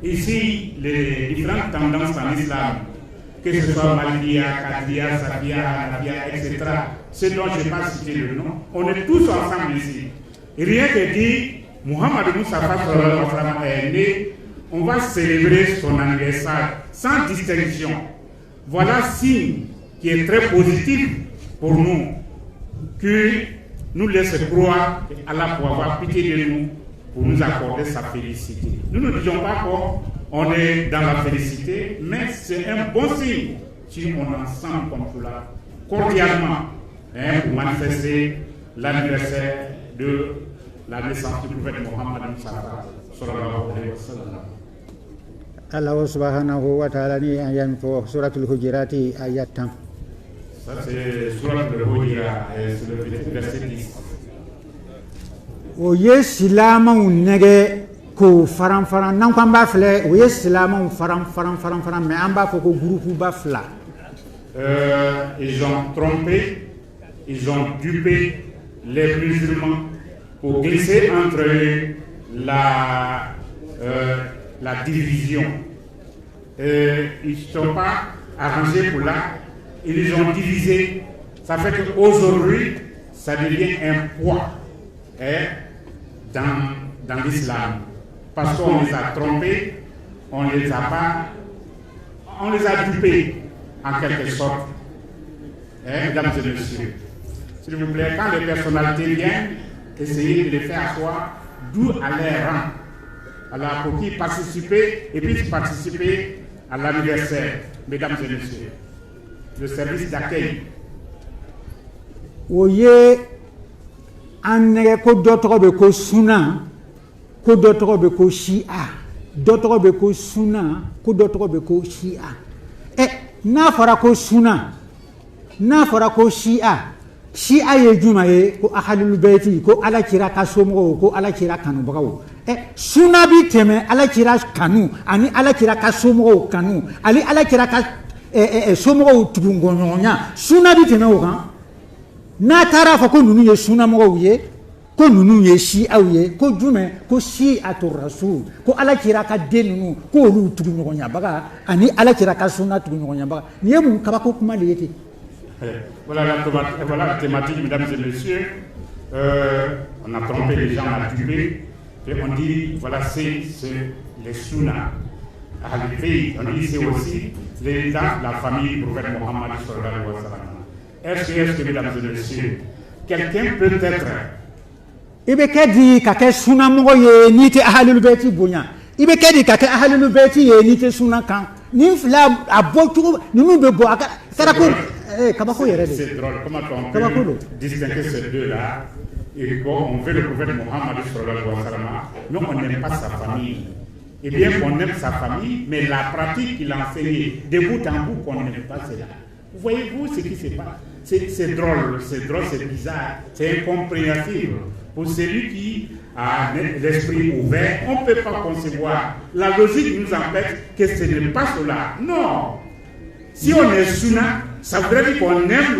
Ici, les différentes tendances en islam, que ce soit Malikia, Kadia, Safia, Anabia, etc., ce dont je n'ai pas cité le nom, on est tous ensemble ici. Rien que dit, Mohamed Moustapha est né, on va célébrer son anniversaire sans distinction. Voilà signe qui est très positif pour nous, que nous laisse croire qu'Allah pour avoir pitié de nous, pour nous accorder sa félicité. Nous ne disons pas qu'on est dans la félicité, mais c'est un bon signe si on est ensemble comme cela, cordialement, pour manifester l'anniversaire de la naissance du prophète Mohammed sallallahu alayhi wa sallam. Allah subhanahu wa ta'ala ni ayat pour suratul Hujurati ayat 1. Ça c'est suratul Hujurat, c'est le verset 10. O ye silamaw nege ko faran nan ko ba fle o ye silamaw faran mais an ba fo ko groupe ba fla. Ils ont trompé, ils ont dupé les musulmans pour glisser entre eux la division. Ils ne sont pas arrangés pour là, ils les ont divisés. Ça fait qu'aujourd'hui, ça devient un poids dans l'islam. Parce qu'on les a trompés, on les a dupés en quelque sorte. Mesdames et messieurs, s'il vous plaît, quand les personnalités viennent, essayez de les faire asseoir d'où à leur rang. Alors pour qu'ils participent et puissent participer à l'anniversaire, mesdames et messieurs, le service d'accueil. Oye, an ko dotoro be ko suna, ko dotoro be ko shia, dotoro be ko suna, ko dotoro be ko shia. Na fara ko suna, na fara ko shia. Shia ye juma ye ko ahlul bayti ko ala kira ka somo ko ala kira kanu bagawo. Suna bi teme ala kira kanu ani ala kira ka somo kanu ali ala kira ka somo tugungonyonya suna bi teme o kan na tara fa ko nunu ye suna mo ye ko nunu ye si aw ye ko jume ko si atur rasul ko ala kira ka den nunu ko olu tugu ɲɔgɔnya baga ani ala kira ka sunna tugu ɲɔgɔnya baga ni ye mun kabako kuma le yete. Voilà la thématique, mesdames et messieurs. On a trompé les gens à tuer et on dit voilà c'est les sunnas. On dit c'est aussi la famille du prophète Mohammed sallallahu alayhi wa sallam. Est-ce que mesdames et messieurs, quelqu'un peut être ibe kedi ka ke sunna mo ye ni te ahlul bayti bonya ibe kedi ka ke ahlul bayti ye ni te sunna kan ni fla abotu ni mu be bo aka kara ko kabako yere de. C'est drôle comment on peut distinguer ces deux là. Et bon, on veut le prophète Mohammed sallallahu alayhi wa sallam, mais on n'aime pas sa famille. Eh bien, on aime sa famille, mais la pratique qu'il a enseignée, de bout en bout, on n'aime pas cela. Voyez-vous ce qui se passe? C'est drôle, c'est bizarre, c'est incompréhensible. Pour celui qui a l'esprit ouvert, on ne peut pas concevoir. La logique nous empêche que ce n'est pas cela. Non. Si on est sunna, ça voudrait dire qu'on aime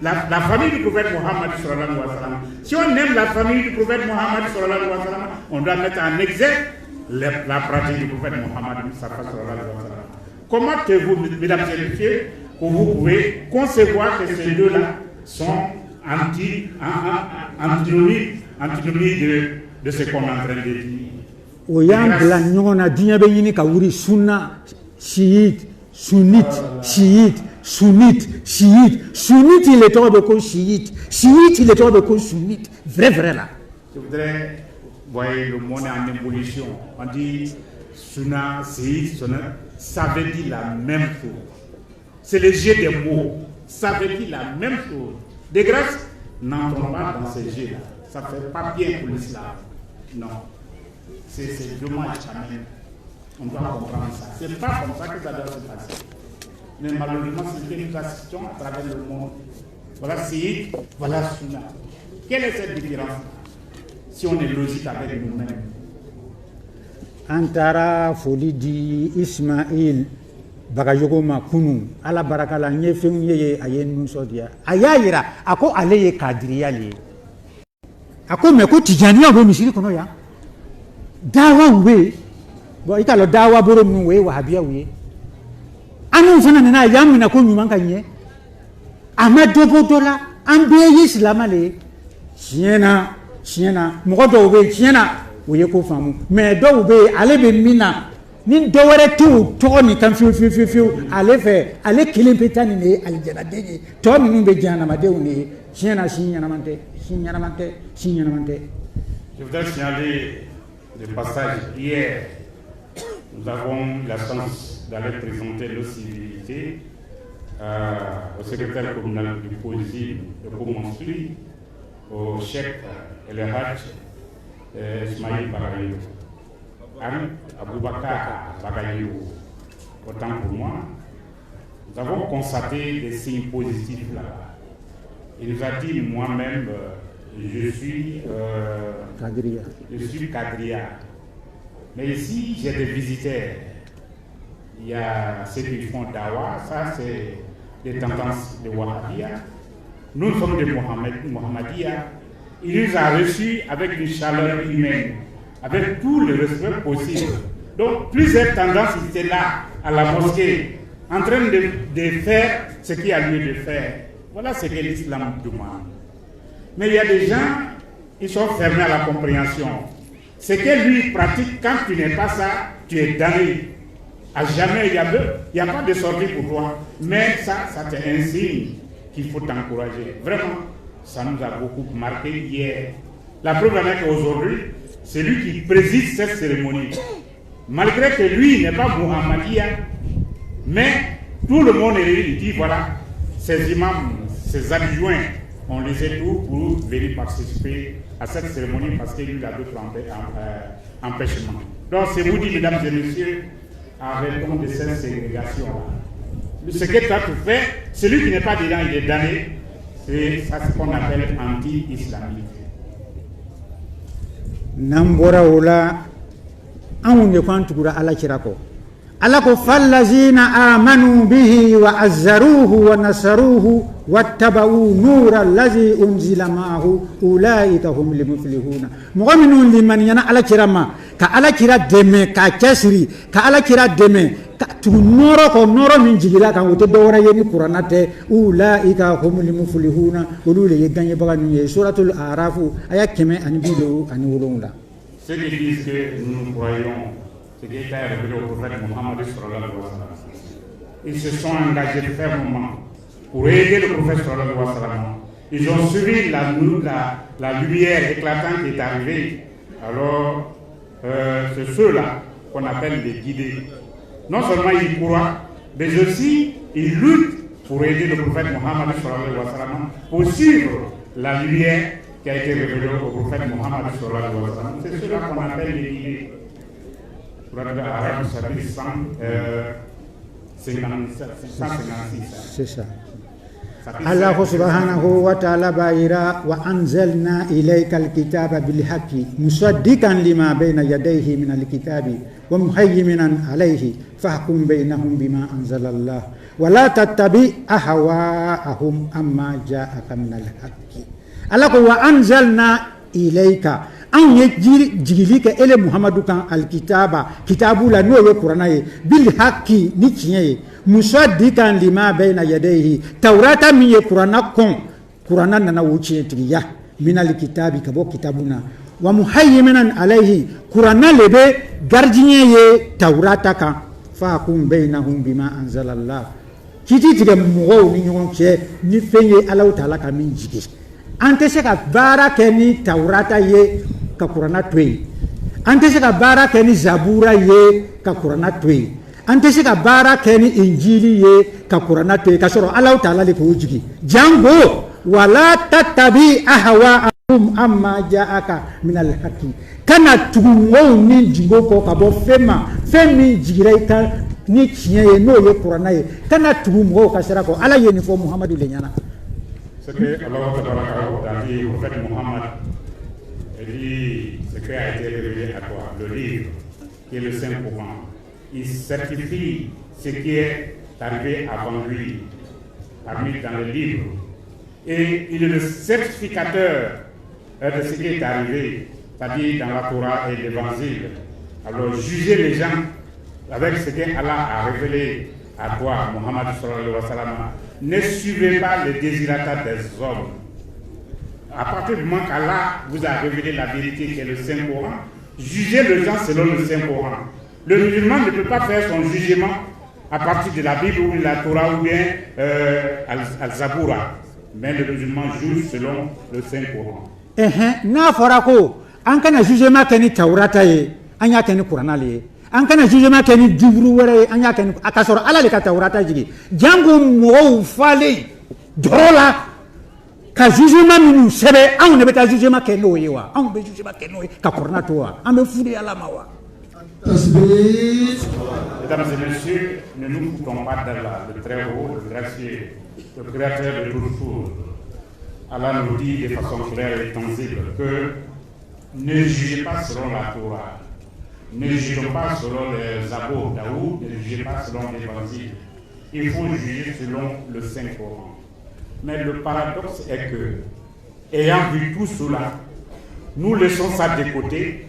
la famille du prophète Mohammed sallallahu alayhi wa sallam. Si on aime la famille du prophète Mohammed sallallahu alayhi wa sallam, on doit mettre en exergue la pratique du prophète Mohammed sallallahu alayhi wa sallam. Comment que vous, mesdames et messieurs, que vous pouvez concevoir que ces deux-là sont antinomiques de ce qu'on est en train de dire? Oyang la nyona dunya be yini ka wuri sunna chiite sunnite chiite sunnite chiite sunnite il est tombé ko chiite chiite il est tombé ko sunnite vrai là. Je voudrais voir le monde en évolution. On dit sunna chiite sunna, ça veut dire la même chose. C'est le jeu des mots. Ça veut dire la même chose. De grâce, n'entrons pas dans ces jeux-là. Ça ne fait pas bien pour l'islam. Non. C'est dommage quand même. On doit comprendre ça. Ce n'est pas comme ça que ça doit se passer. Mais malheureusement, c'est ce que nous assistons à travers le monde. Voilà Siid, voilà Sunna. Quelle est cette différence si on est logique avec nous-mêmes? Antara foli di Ismail bagajogo ma kunu ala barakala nye fengu ye ayen nusodia ayayira ako aleye kadriya le ako me ko tijaniya bo misiri kono ya dawa we bo italo dawa boro mu we wahabia we anu fana na yamina ko nyuma kanye amadobo dola ambe islam le siena mo do we siena we ko famu me do we ale be mina ni dowere tu to ni kan fiu ale fe ale kilim petani ne al janadeni to ni be jana madew ne siena sinyana mante. Je voudrais signaler le passage hier. Nous avons la chance d'aller présenter nos civilités au secrétaire communal du Poésie de Koumonsoui, au chef El Hadj Ismail Bagayou, Aboubakar Bagayou. Autant pour moi, nous avons constaté des signes positifs là-bas. Il nous a dit moi-même, je suis Kadria. Mais ici, j'ai des visiteurs. Il y a ceux qui font Dawa, ça c'est des tendances de Wahhabia. Nous sommes de Mohammedia. Il nous a reçus avec une chaleur humaine, avec tout le respect possible. Donc plusieurs tendances étaient là, à la mosquée, en train de faire ce qu'il y a lieu de faire. Voilà ce que l'islam demande. Mais il y a des gens, ils sont fermés à la compréhension. Ce que lui pratique, quand tu n'es pas ça, tu es damné. À jamais, il n'y a pas de sortie pour toi. Mais ça c'est un signe qu'il faut t'encourager. Vraiment, ça nous a beaucoup marqué hier. La preuve est qu'aujourd'hui, c'est lui qui préside cette cérémonie. Malgré que lui n'est pas Mohammedia, mais tout le monde il dit voilà, ces imams, ces adjoints, on les aide tous pour venir participer à cette cérémonie parce qu'il y a d'autres empêchements. Donc c'est vous dit, mesdames et messieurs, arrêtons de cette ségrégation-là. Ce que tu as tout fait, celui qui n'est pas dedans, il est damné. C'est ça ce qu'on appelle anti-islamique. Nambora ola, on ne peut pas ala kirako. alako fallazina amanu bihi wa azzaruhu wa nasaruhu wattaba'u nura allazi unzila ma'ahu ulaika humul muflihuna mu'minun liman yana ala kirama ka ala kira deme ka kesiri ka ala kira deme ka tu noro ko noro min jigila kan wote dowra yeni qur'anate ulaika humul muflihuna ulule yeganye baganu ye suratul araf aya keme ani bilo ani wolonda. Ceux qui disent que nous croyons ce qui est révélé au prophète Mohammed sallallahu alayhi wa sallam, ils se sont engagés fermement pour aider le prophète sallallahu alayhi wa sallam. Ils ont suivi la lumière éclatante qui est arrivée. Alors, c'est ceux-là qu'on appelle les guidés. Non seulement ils croient, mais aussi ils luttent pour aider le prophète Mohammed sallallahu alayhi wa sallam pour suivre la lumière qui a été révélée au prophète Mohammed sallallahu alayhi wa sallam. C'est ceux-là qu'on appelle les guidés. C'est ça. Allah subhanahu wa ta'ala baira wa anzalna ilayka al-kitaba bil haqqi musaddiqan lima bayna yadayhi min al-kitabi wa muhayyiminan alayhi fahkum bainahum bima anzalallah wa la tattabi ahwa'ahum amma ja'aka min al-haqqi. Allah wa anzalna ilayka an ye jigili kɛ ele muhamadu kan alkitaba kitabu la n'o ye kuranna ye bil haqi ni tiɲɛ ye musaddiqan lima bayna yadayhi tawrata min ye kuranna kɔn kuranna nana o tiɲɛtigiya min alkitabi ka bɔ kitabu na wa muhayyiminan alayhi kuranna le bɛ gardien ye tawrata kan fahkum bainahum bima anzalallah kiti tigɛ mɔgɔw ni ɲɔgɔn cɛ ni fɛn ye Alahu taala ka min jigi an tɛ se ka baara kɛ ni tawrata ye ka kuranna to yen an tɛ se ka baara kɛ ni zabura ye ka kuranna to yen an tɛ se ka baara kɛ ni injili ye ka kuranna to yen ka sɔrɔ Alahu taala le k'o jigi jango wala tattabi ahwa'ahum amma ja'aka min al-haqqi kana tugu mɔgɔw ni jingo kɔ ka bɔ fɛn ma fɛn min jigira i ka ni tiɲɛ ye n'o ye kuranna ye kana tugu mɔgɔw ka sira kɔ Ala ye nin fɔ Muhamadu le ɲɛna. Ce que Allah a dit au prophète Mohammed, il dit ce qui a été révélé à toi, le livre, qui est le Saint-Coran. Il certifie ce qui est arrivé avant lui, parmi dans le livre. Et il est le certificateur de ce qui est arrivé, c'est-à-dire dans la Torah et l'Évangile. Alors jugez les gens avec ce qu'Allah a révélé à toi, Mohammed sallallahu alayhi wa sallam. Ne suivez pas les désirata des hommes. À partir du moment qu'Allah vous a révélé la vérité qui est le Saint-Coran, jugez les gens selon le Saint-Coran. Le musulman ne peut pas faire son jugement à partir de la Bible ou de la Torah ou bien Al-Zabura. Mais le musulman juge selon le Saint-Coran. N'a fɔra ko an kana jugement kɛ ni Tawrata ye an y'a kɛ ni Kuranna le ye an kana jugement kɛ ni livre wɛrɛ ye an y'a kɛ ni a ka sɔrɔ Ala le ka Tawrata jigi jango mɔgɔw falen jɔrɔ la ka jugement minnu sɛbɛn anw de bɛ taa jugement kɛ n'o ye wa anw bɛ jugement kɛ n'o ye ka Kuranna to wa an bɛ fude Ala ma wa. Mesdames et messieurs, ne nous foutons pas d'Allah, le très haut, le gracieux, le créateur de toutes choses. Allah nous dit de façon claire et tangible que ne jugez pas selon la Torah, ne jugez pas selon les Zabur d'Aoud, ne jugez pas selon l'Évangile. Il faut juger selon le Saint-Coran. Mais le paradoxe est que, ayant vu tout cela, nous laissons ça de côté.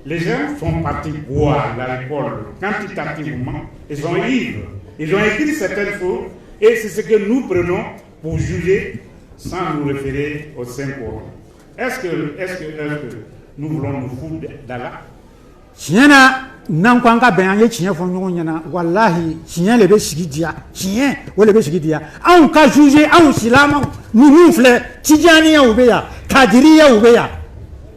Les gens sont partis boire l'alcool quantitativement, ils sont ivres, ils ont écrit certaines choses, et c'est ce que nous prenons pour juger sans nous référer au Saint-Coran. Est-ce que nous voulons nous foutre d'Allah? Tiɲɛna n'an ko an ka bɛn an ye tiɲɛ fɔ ɲɔgɔn ɲɛna walahi tiɲɛ le bɛ sigi diya tiɲɛ o le bɛ sigi diya anw ka juger anw silamɛw ninnu filɛ tijaniyaw bɛ yan kadiriyaw bɛ yan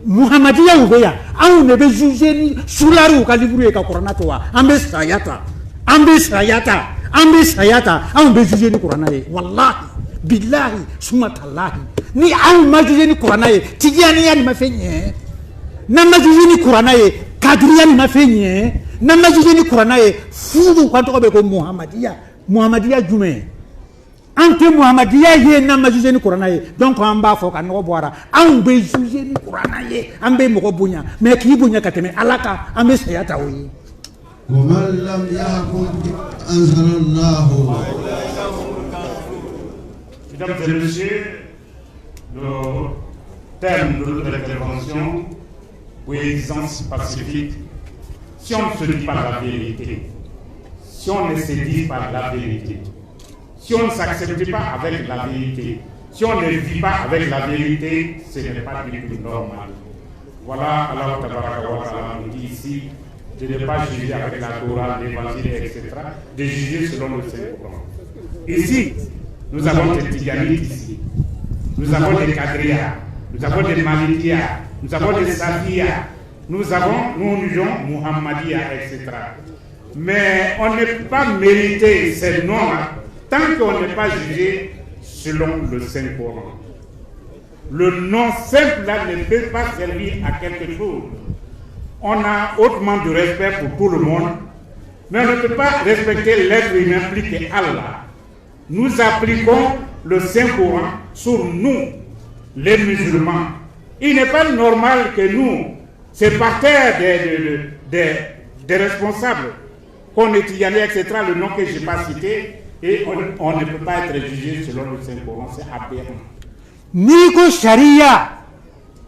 muhamadiyaw bɛ yan anw de bɛ juger ni sulariw ka livre ye ka kuranna to wa an bɛ saya ta an bɛ saya ta an bɛ saya ta anw bɛ juger ni kuranna ye walahi bilahi suma talahi ni anw ma juger ni kuranna ye tijaniya ni ma fɛn ɲɛ n'an ma juger ni kuranna ye kadiriya ni ma fɛn ɲɛ n'an ma juger ni kuranna ye fudu kan tɔgɔ bɛ ko muhamadiya jumɛn an tɛ muhamadiya ye n'an ma juger ni kuranna ye donc an b'a fɔ ka nɔgɔ bɔ a la anw bɛ juger ni kuranna ye an bɛ mɔgɔ bonya mais k'i bonya ka tɛmɛ Ala kan an bɛ saya ta o ye. ومن لم يحكم أنزل الله. Mesdames et messieurs, le thème de notre intervention, coexistence pacifique, si on ne se dit pas la vérité, si on ne se dit pas la vérité, si on ne s'accepte pas avec la vérité, si on ne vit pas avec la vérité, ce n'est pas du tout normal. Voilà, Allah nous dit ici de ne pas juger avec la Torah, l'évangile, etc., de juger selon le Saint-Coran. Ici, nous avons des Tidjanites ici, nous avons des Kadriya, nous avons des Malikiya, nous avons des Safiya, nous jugeons Muhammadiya, etc. Mais on n'est pas mérité ces noms-là tant qu'on n'est pas jugé selon le Saint-Coran. Le nom simple là ne peut pas servir à quelque chose. On a hautement de respect pour tout le monde, mais on ne peut pas respecter l'être humain plus que Allah. Nous appliquons le Saint-Coran sur nous, les musulmans. Il n'est pas normal que nous, c'est par terre des responsables, qu'on est Tidjani, etc., le nom que je n'ai pas cité, et on ne peut pas être jugé selon le Saint-Coran, c'est aberrant. Niko sharia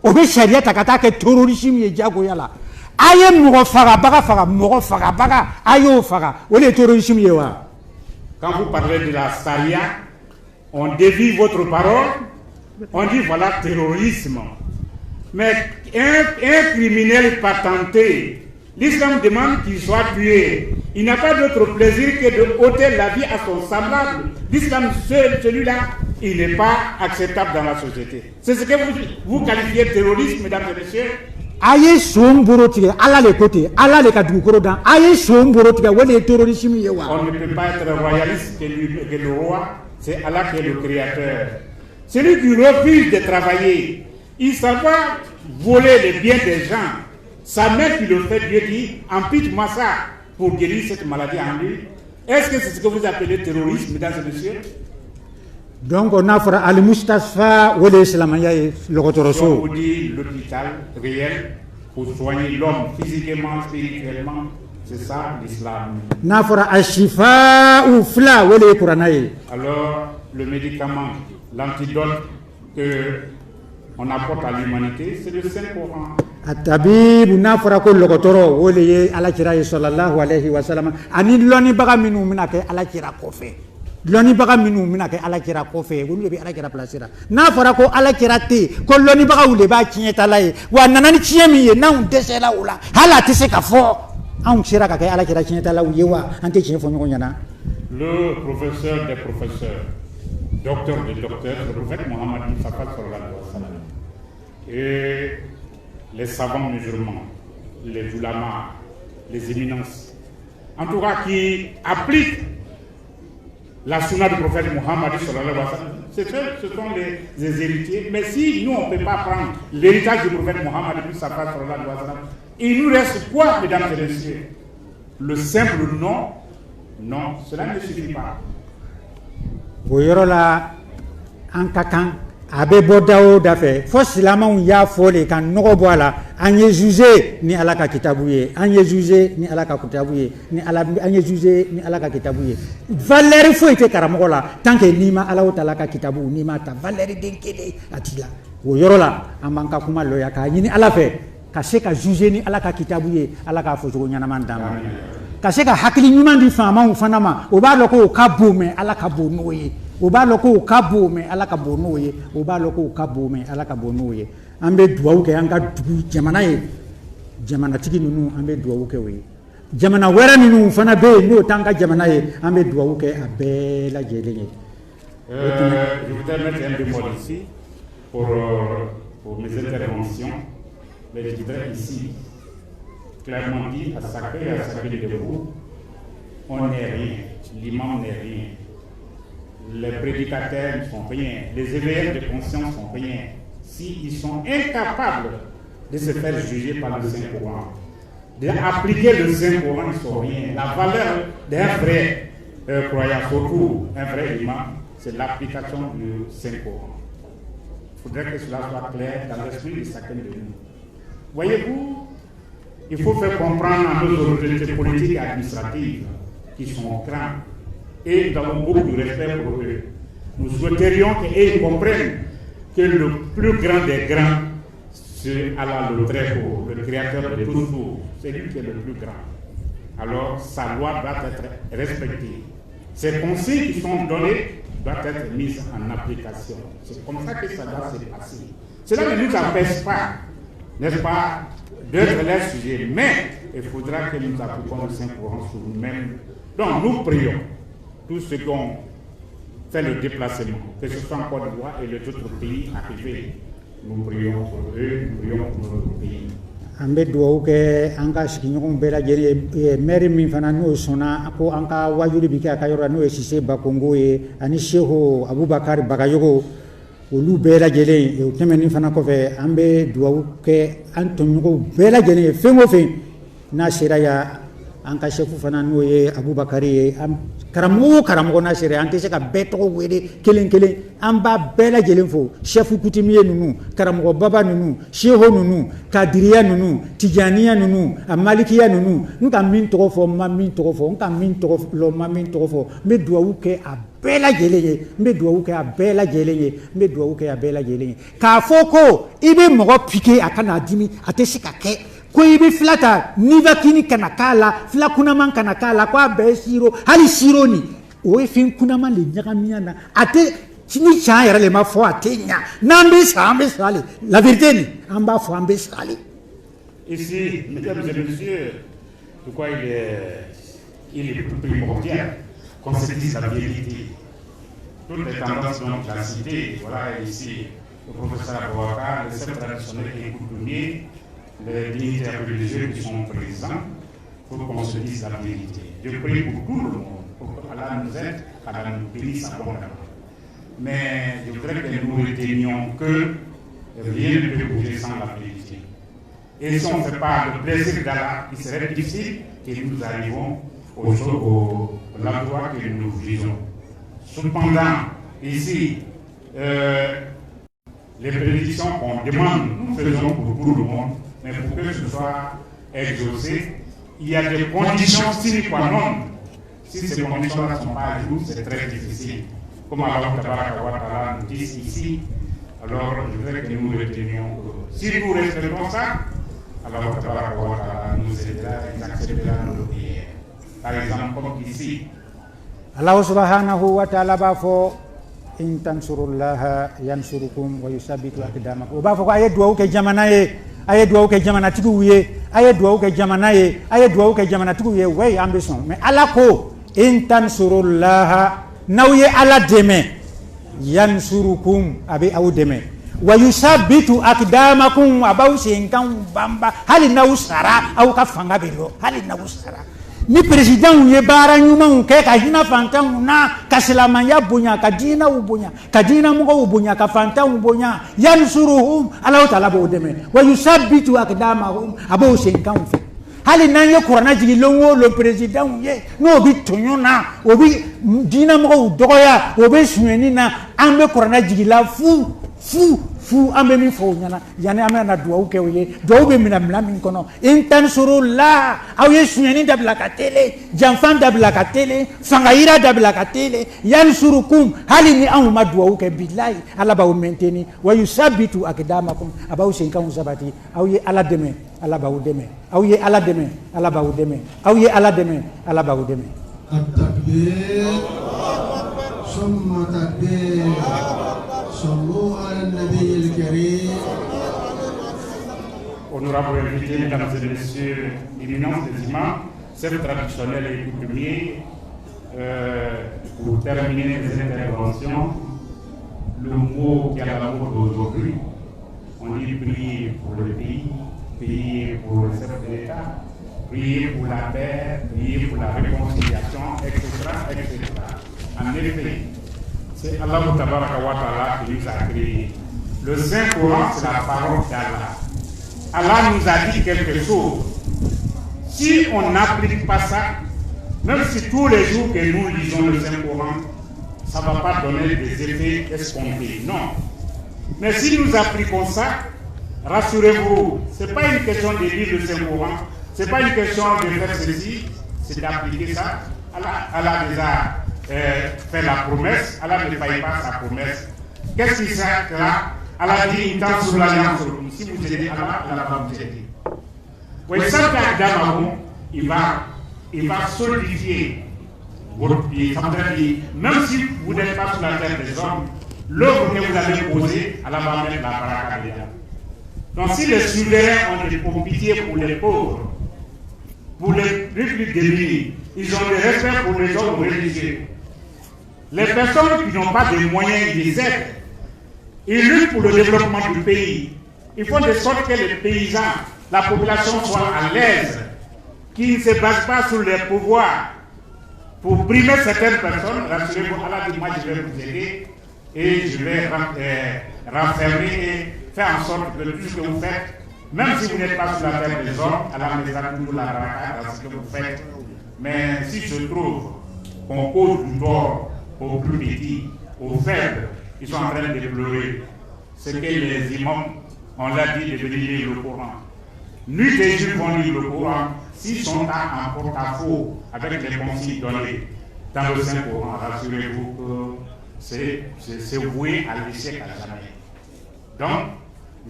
obe sharia takata ke terrorisme ye jago yala aye mo faga baga ayo faga ole terrorisme ye wa. Quand vous parlez de la sharia, on dévie votre parole, on dit voilà terrorisme. Mais un criminel patenté, l'islam demande qu'il soit tué. Il n'a pas d'autre plaisir que de ôter la vie à son semblable. L'islam seul, celui-là, il n'est pas acceptable dans la société. C'est ce que vous qualifiez de terrorisme, mesdames et messieurs. Aye som borotige ala le côté ala le kadukoro dan aye som borotige wala terrorisme yewa. On ne peut pas être royaliste que le roi, c'est Allah qui est le créateur. Celui qui refuse de travailler, il s'en va voler les biens des gens. Sa mère qui le fait, Dieu dit, ampute-moi ça pour guérir cette maladie en lui. Est-ce que c'est ce que vous appelez terrorisme, mesdames et messieurs? Donc on a fait al-Mustafa ou l'islamaya le rotoroso. On vous dit l'hôpital réel pour soigner l'homme physiquement, spirituellement, c'est ça l'islam. Nafra al-Shifa ou fla ou le Quranaye. Alors le médicament, l'antidote que on apporte à l'humanité, c'est le Saint-Coran. Atabib nafra ko lokotoro ou le ala kira sallallahu alayhi wa sallam ani loni baga minu minake ala kira kofe. Loni baga minu minake ala kira kofe wulu be ala kira placera na fara ko ala kira te ko loni baga wule ba kinyeta laye wa nanani kiyemi ye na un desela wula hala tese ka fo an sira ka ala kira kinyeta la yewa ante kiyen fo nyonya na. Le professeur des professeurs, docteur des docteurs, le prophète Mohammed sallallahu alayhi wa sallam, et les savants musulmans, les ulamas, les éminences, en tout cas qui appliquent la sunna du prophète Mohammed sallallahu alayhi wa sallam, ce sont les héritiers. Mais si nous on ne peut pas prendre l'héritage du prophète Mohammed sallallahu alayhi wa sallam, il nous reste quoi, mesdames et messieurs? Le simple nom? Non, cela ne suffit pas. Oyorola ankakan abe bodao dafe fo silama ya fole kan nogo boala anye juger ni alaka kitabuye anye juger ni alaka kitabuye ni ala anye juger ni alaka kitabuye valeur fo ite karamola tant que nima ala utalaka kitabu nima ta valeur denkele atila oyorola amanka kuma loya ka yini ala fe ka se ka juger ni alaka kitabuye alaka fo jogo nyana mandama ka se ka hakili nyuma di fama fanama o ba loko ka bome alaka bonoye o ba loko ka bome alaka bonoye o ba loko ka bome alaka bonoye ambe duwawu ke anga dugu jamana ye jamana tigi nunu ambe duwawu ke we jamana wera nunu fana be no tanga jamana ye ambe duwawu ke abe la jelenye. Je voudrais mettre un bémol ici pour mes interventions, mais je voudrais ici clairement dire à chacun et à chacune de vous, on n'est rien, l'imam n'est rien, les prédicateurs ne sont rien, les éveilleurs de conscience ne sont rien, s'ils sont incapables de se faire juger par le Saint-Coran, d'appliquer le Saint-Coran, ils ne sont rien. La valeur d'un vrai croyant, surtout un vrai imam, c'est l'application du Saint-Coran. Il faudrait que cela soit clair dans l'esprit de chacun de nous. Voyez-vous, il faut faire comprendre à nos autorités politiques et administratives qui sont grands. Et nous avons beaucoup de respect pour eux. Nous souhaiterions qu'ils comprennent que le plus grand des grands, c'est Allah le Très-Haut, le créateur de tous. C'est lui qui est le plus grand. Alors sa loi doit être respectée. Ces conseils qui sont donnés doivent être mis en application. C'est comme ça que ça doit se passer. Cela ne nous empêche pas, n'est-ce pas, d'être les sujets, mais il faudra que nous appliquions le Saint-Coran sur nous-mêmes. Donc nous prions, tous ceux qui ont fait le déplacement, que ce soit en Côte d'Ivoire et les autres pays arrivés. Nous prions pour eux, nous prions pour notre pays. Ambe duwawu kɛ an ka sigiɲɔgɔnw bɛɛ lajɛlen maire min fana n'o sɔnna ko an ka wajuli bi kɛ a ka yɔrɔ la n'o ye Sise Bakongo ye ani Seho Abubakar Bagayogo olu bɛɛ lajɛlen o tɛmɛnin fana kɔfɛ an bɛ duwawu kɛ an tɔɲɔgɔnw bɛɛ lajɛlen ye fɛn o fɛn n'a sera yan an ka chef fana n'o ye Abubakar ye karamɔgɔ o karamɔgɔ n'a sera an tɛ se ka bɛɛ tɔgɔ wele kelen kelen an b'a bɛɛ lajɛlen fo chef coutumier ninnu karamɔgɔ baba ninnu Seho ninnu kadiriya ninnu tijaniya ninnu a malikiya ninnu n ka min tɔgɔ fɔ n ma min tɔgɔ fɔ n ka min tɔgɔ fɔ n ma min tɔgɔ fɔ n bɛ duwawu kɛ a bɛɛ lajɛlen ye n bɛ duwawu kɛ a bɛɛ lajɛlen ye n bɛ duwawu kɛ a bɛɛ lajɛlen ye k'a fɔ ko i bɛ mɔgɔ piqué a kana dimi a tɛ se ka kɛ ko i bɛ fila ta nivakini kana k'a la fila kunaman kana k'a la ko a bɛɛ siro hali siro nin o ye fɛn kunaman de ɲagamiya na a tɛ ni can yɛrɛ le ma fɔ a tɛ ɲa n'an bɛ sa an bɛ sa le la vérité nin an b'a fɔ an bɛ sa le. Ici, mesdames et messieurs, je crois il est primordial qu'on se dise la vérité. Toutes les tendances dont tu as citées, voilà ici le professeur Abouaka, les chefs traditionnels et coutumiers, les dignitaires religieux qui sont présents, pour qu'on se dise la vérité. Je prie pour tout le monde, pour qu'Allah nous aide, qu'Allah nous bénisse abondamment. Mais je voudrais que nous retenions que rien ne peut bouger sans la vérité. Et si on ne fait pas le plaisir d'Allah, il serait difficile que nous arrivons au l'endroit que nous visons. Cependant, ici, les prédictions qu'on demande, nous faisons pour tout le monde, mais pour que ce soit exaucé, il y a des conditions sine qua non. Si ces conditions-là ne sont pas à jour, c'est très difficile. Comme Allah nous dit ici, alors je voudrais que nous retenions que si nous respectons ça, Allah nous aidera et acceptera nos prières. Par exemple, comme ici. Allah subhanahu wa ta'ala b'a fɔ in tansurullaha yansurukum wa yusabbitu aqdamakum o b'a fɔ ko a ye duwawu kɛ jamana ye a ye duwawu kɛ jamanatigiw ye a ye duwawu kɛ jamana ye a ye duwawu kɛ jamanatigiw ye oui an bɛ sɔn mais Ala ko in tansurullaha n'aw ye Ala dɛmɛ yansurukum a bɛ aw dɛmɛ wa yusabbitu aqdamakum a b'aw senkanw banba hali n'aw sara aw ka fanga bɛ dɔn hali n'aw sara. Ni président ye baara ɲumanw kɛ ka hinɛ fantanw na ka silamɛya bonya ka diinɛw bonya ka diinɛmɔgɔw bonya ka fantanw bonya yansuruhum Ala Taala b'o dɛmɛ wa yusabbitu aqdamahum a b'o senkanw fɛ hali n'an ye kuranɛ jigin lon o lon présidentw ye n'o bɛ tɔɲɔ na o bɛ diinɛmɔgɔw dɔgɔya o bɛ suɲɛni na an bɛ kuranɛ jigin la fu an bɛ min fɔ o ɲɛna yanni an bɛna duwawu kɛ o ye duwawu bɛ minɛ min kɔnɔ in tansurullaha aw ye suɲɛni dabila ka tele janfan dabila ka tele fangayira dabila ka tele yansurukum hali ni anw ma duwawu kɛ bilayi Ala b'aw maintenir wa yusabbitu aqdamakum a b'aw senkanw sabati aw ye Ala dɛmɛ Ala b'aw dɛmɛ aw ye Ala dɛmɛ Ala b'aw dɛmɛ aw ye Ala dɛmɛ Ala b'aw dɛmɛ. التكبير ثم تكبير صلوا على النبي الكريم. Honorables invités, mesdames et messieurs, éminence des imams, chefs traditionnels et coutumiers, pour terminer les interventions, le mot qui a la mode d'aujourd'hui, on dit prier pour le pays, prier pour le chef de l'État, prier pour la paix, prier pour la réconciliation, etc. etc. En effet, c'est Allah qui nous a créés. Le Saint-Coran, c'est la parole d'Allah. Allah nous a dit quelque chose. Si on n'applique pas ça, même si tous les jours que nous lisons le Saint-Coran, ça ne va pas donner des effets escomptés. Non. Mais si nous appliquons ça, rassurez-vous, ce n'est pas une question de lire le Saint-Coran Ce n'est pas une question de faire ceci, c'est d'appliquer ça. Allah déjà fait la promesse, Allah ne faille pas sa promesse. Qu'est-ce qui sert là? Allah dit une temps sur l'alliance. Si vous aidez Allah, Allah va vous aider. Oui, ça, il va solidifier votre pied. Ça veut dire, même si vous n'êtes pas sur la terre des hommes, l'œuvre que vous avez posée, Allah va mettre la baraka dedans. Donc si les souverains ont pitié pour les pauvres, pour les plus démunis, ils ont des respect pour les autres religieux. Les personnes qui n'ont pas de moyens, ils les aident. Ils luttent pour le développement du pays. Ils font de sorte que les paysans, la population soit à l'aise, qu'ils ne se basent pas sur les pouvoirs pour primer certaines personnes. Rassurez-vous, Allah dit, moi je vais vous aider et je vais renfermer et faire en sorte que tout ce que vous faites, même si vous n'êtes pas sur la terre des hommes, Allah mettra toujours la baraka dans ce que vous faites. Mais si je trouve qu'on cause du tort aux plus petits, aux faibles, ils sont en train de pleurer. C'est que les imams, on l'a dit, de venir lire le Coran. Nuit et jour vont lire le Coran s'ils sont en porte-à-faux avec les consignes données dans le Saint-Coran. Rassurez-vous que c'est voué à l'échec à jamais. Donc,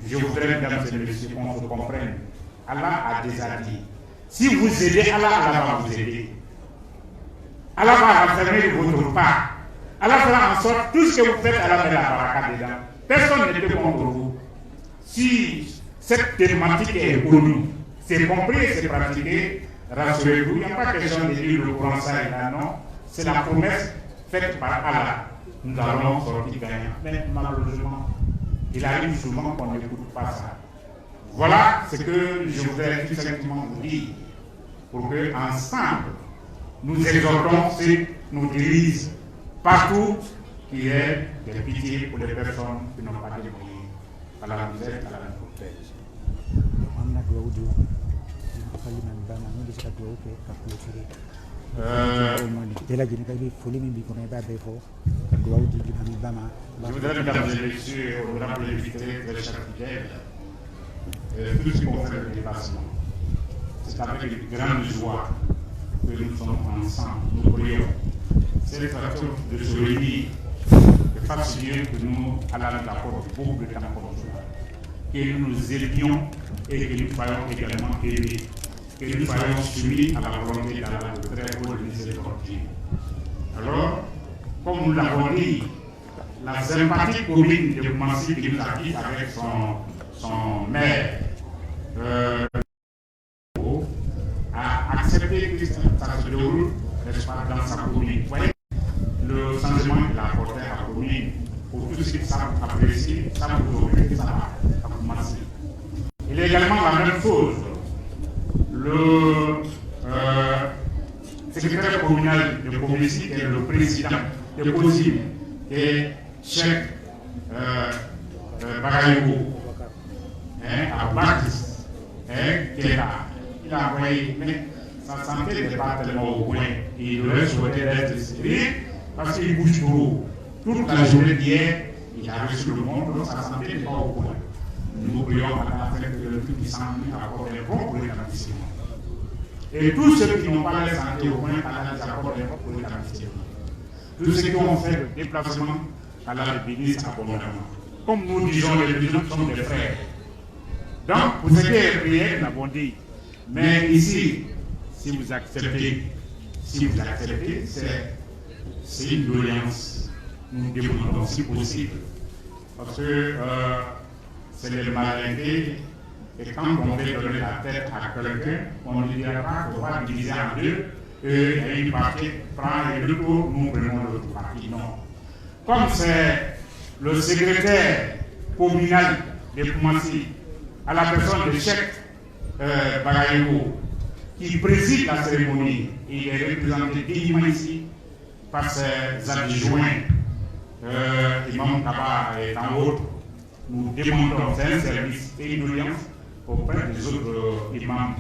je voudrais, mesdames et messieurs, qu'on se comprenne. Allah a déjà dit, si vous aidez Allah, Allah va vous aider. Allah va renfermer votre part. Allah fera en sorte, tout ce que vous faites, Allah met la baraka dedans. Personne ne peut contre vous. Si cette thématique est connue, c'est compris et c'est pratiqué, rassurez-vous, il n'y a pas question de dire le Coran ça et là, non. C'est la promesse faite par Allah. Nous allons sortir gagnants. Mais malheureusement, il arrive souvent qu'on n'écoute pas ça. Voilà ce que je voudrais tout simplement vous dire, pour que ensemble nous exhortons ceux qui nous dirigent partout, qui est des pitiés pour les personnes qui n'ont pas de moyens. À la misère, à la protège. Je voudrais, mesdames et messieurs, honorables invités, très chers fidèles, tout ce qu'on fait le déplacement. C'est avec une grande joie que nous sommes ensemble, nous prions. C'est le facteur de se réunir, de fasse Dieu que nous, Allah nous apporte beaucoup de temps comme cela. Que nous nous aidions et que nous soyons également aidés. Que nous soyons soumis à la volonté d'Allah de très haut de miséricorde. Alors, comme nous l'avons dit, la sympathie commune de Koumassi qui nous a dit avec son maire a accepté que ça se déroule, n'est-ce pas, dans sa commune. Vous voyez le changement qu'il a apporté à la commune pour tous ceux qui savent apprécier, savent aujourd'hui que ça va à Koumassi. Il est également la même chose. Le secrétaire communal de Koumassi, qui est le président de COSIM, et Cheikh Bagayoko, à Baptiste, qui est là. Il a envoyé, mais sa santé n'est pas tellement au point. Il aurait souhaité être sérieux parce qu'il bouge trop. Toute la journée d'hier, il a reçu le monde, donc sa santé n'est pas au point. Nous prions afin que le Tout-Puissant apporte un bon pour l'établissement. Et tous ceux qui n'ont pas la santé au point, Allah les apporte un bon pour l'établissement. Tous ceux qui ont fait le déplacement, Allah les bénisse abondamment. Comme nous disons, les gens sont des frères. Donc, pour ce qui est prière, nous l'avons dit. Mais ici, si vous acceptez, c'est une doléance. Nous demandons si possible. Parce que c'est les maladies. Et quand on veut donner la tête à quelqu'un, on ne dira pas qu'on va diviser en deux. Et une partie prend et l'autre, nous prenons l'autre partie. Non. Comme c'est le secrétaire communal de Koumassi, à la personne de Cheikh Bagayoko, qui préside la cérémonie, et il est représenté dignement ici par ses adjoints, Imam Kaba et tant d'autres. Nous demandons un service et une audience auprès des autres imams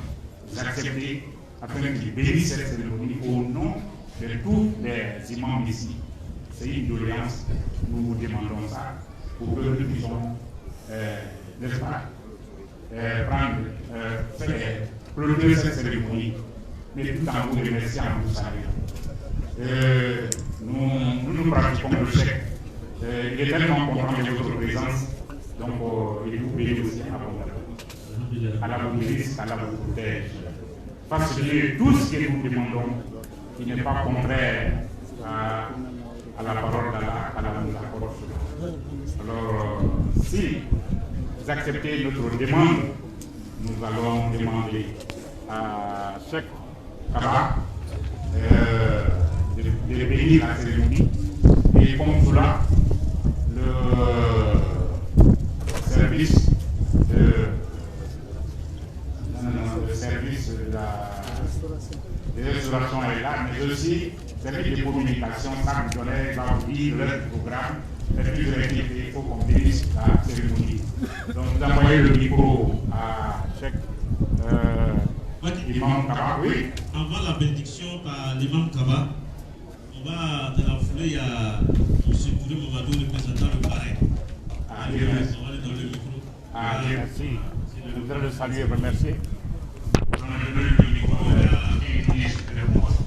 acceptés afin qu'ils bénissent cette cérémonie au nom de tous les imams ici. C'est une doléance, nous vous demandons ça pour que nous puissions, n'est-ce pas, clôturer cette cérémonie, mais tout en vous remerciant, vous saluant. Nous pratiquons le chèque. Il est tellement content de votre présence, donc il vous bénit aussi abondamment. Allah vous bénisse, Allah vous protège. Facilitez tout ce que nous demandons, qui n'est pas contraire à la parole d'Allah, Allah nous accorde cela. Alors, si vous acceptez notre demande, nous allons demander à Cheikh Kaba de bénir la cérémonie et comme cela, le service de restauration est là, mais aussi le service de communication, ça vous donner, va vous dire leur programme, il faut qu'on bénisse la cérémonie. Donc vous envoyez le micro à Cheikh Imam Kaba, oui. Avant la bénédiction par l'imam Kaba, on va dans la foulée, il y a M. Bouré Mamadou, représentant le parrain. On va aller dans le micro. Merci. Je voudrais le saluer et remercier. On a donné le micro à ministre de la Moise.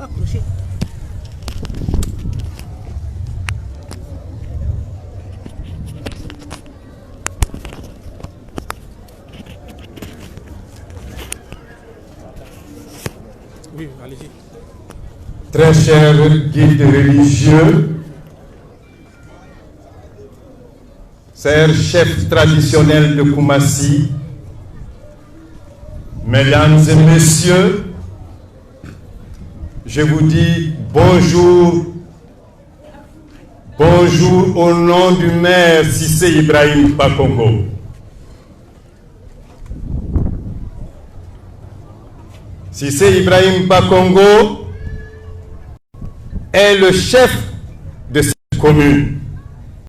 Accroché. Oui, allez-y. Très chers guides religieux, chers chefs traditionnels de Koumassi, mesdames et messieurs, je vous dis bonjour, bonjour au nom du maire Cissé Ibrahim Bakongo. Cissé Ibrahim Bakongo est le chef de cette commune.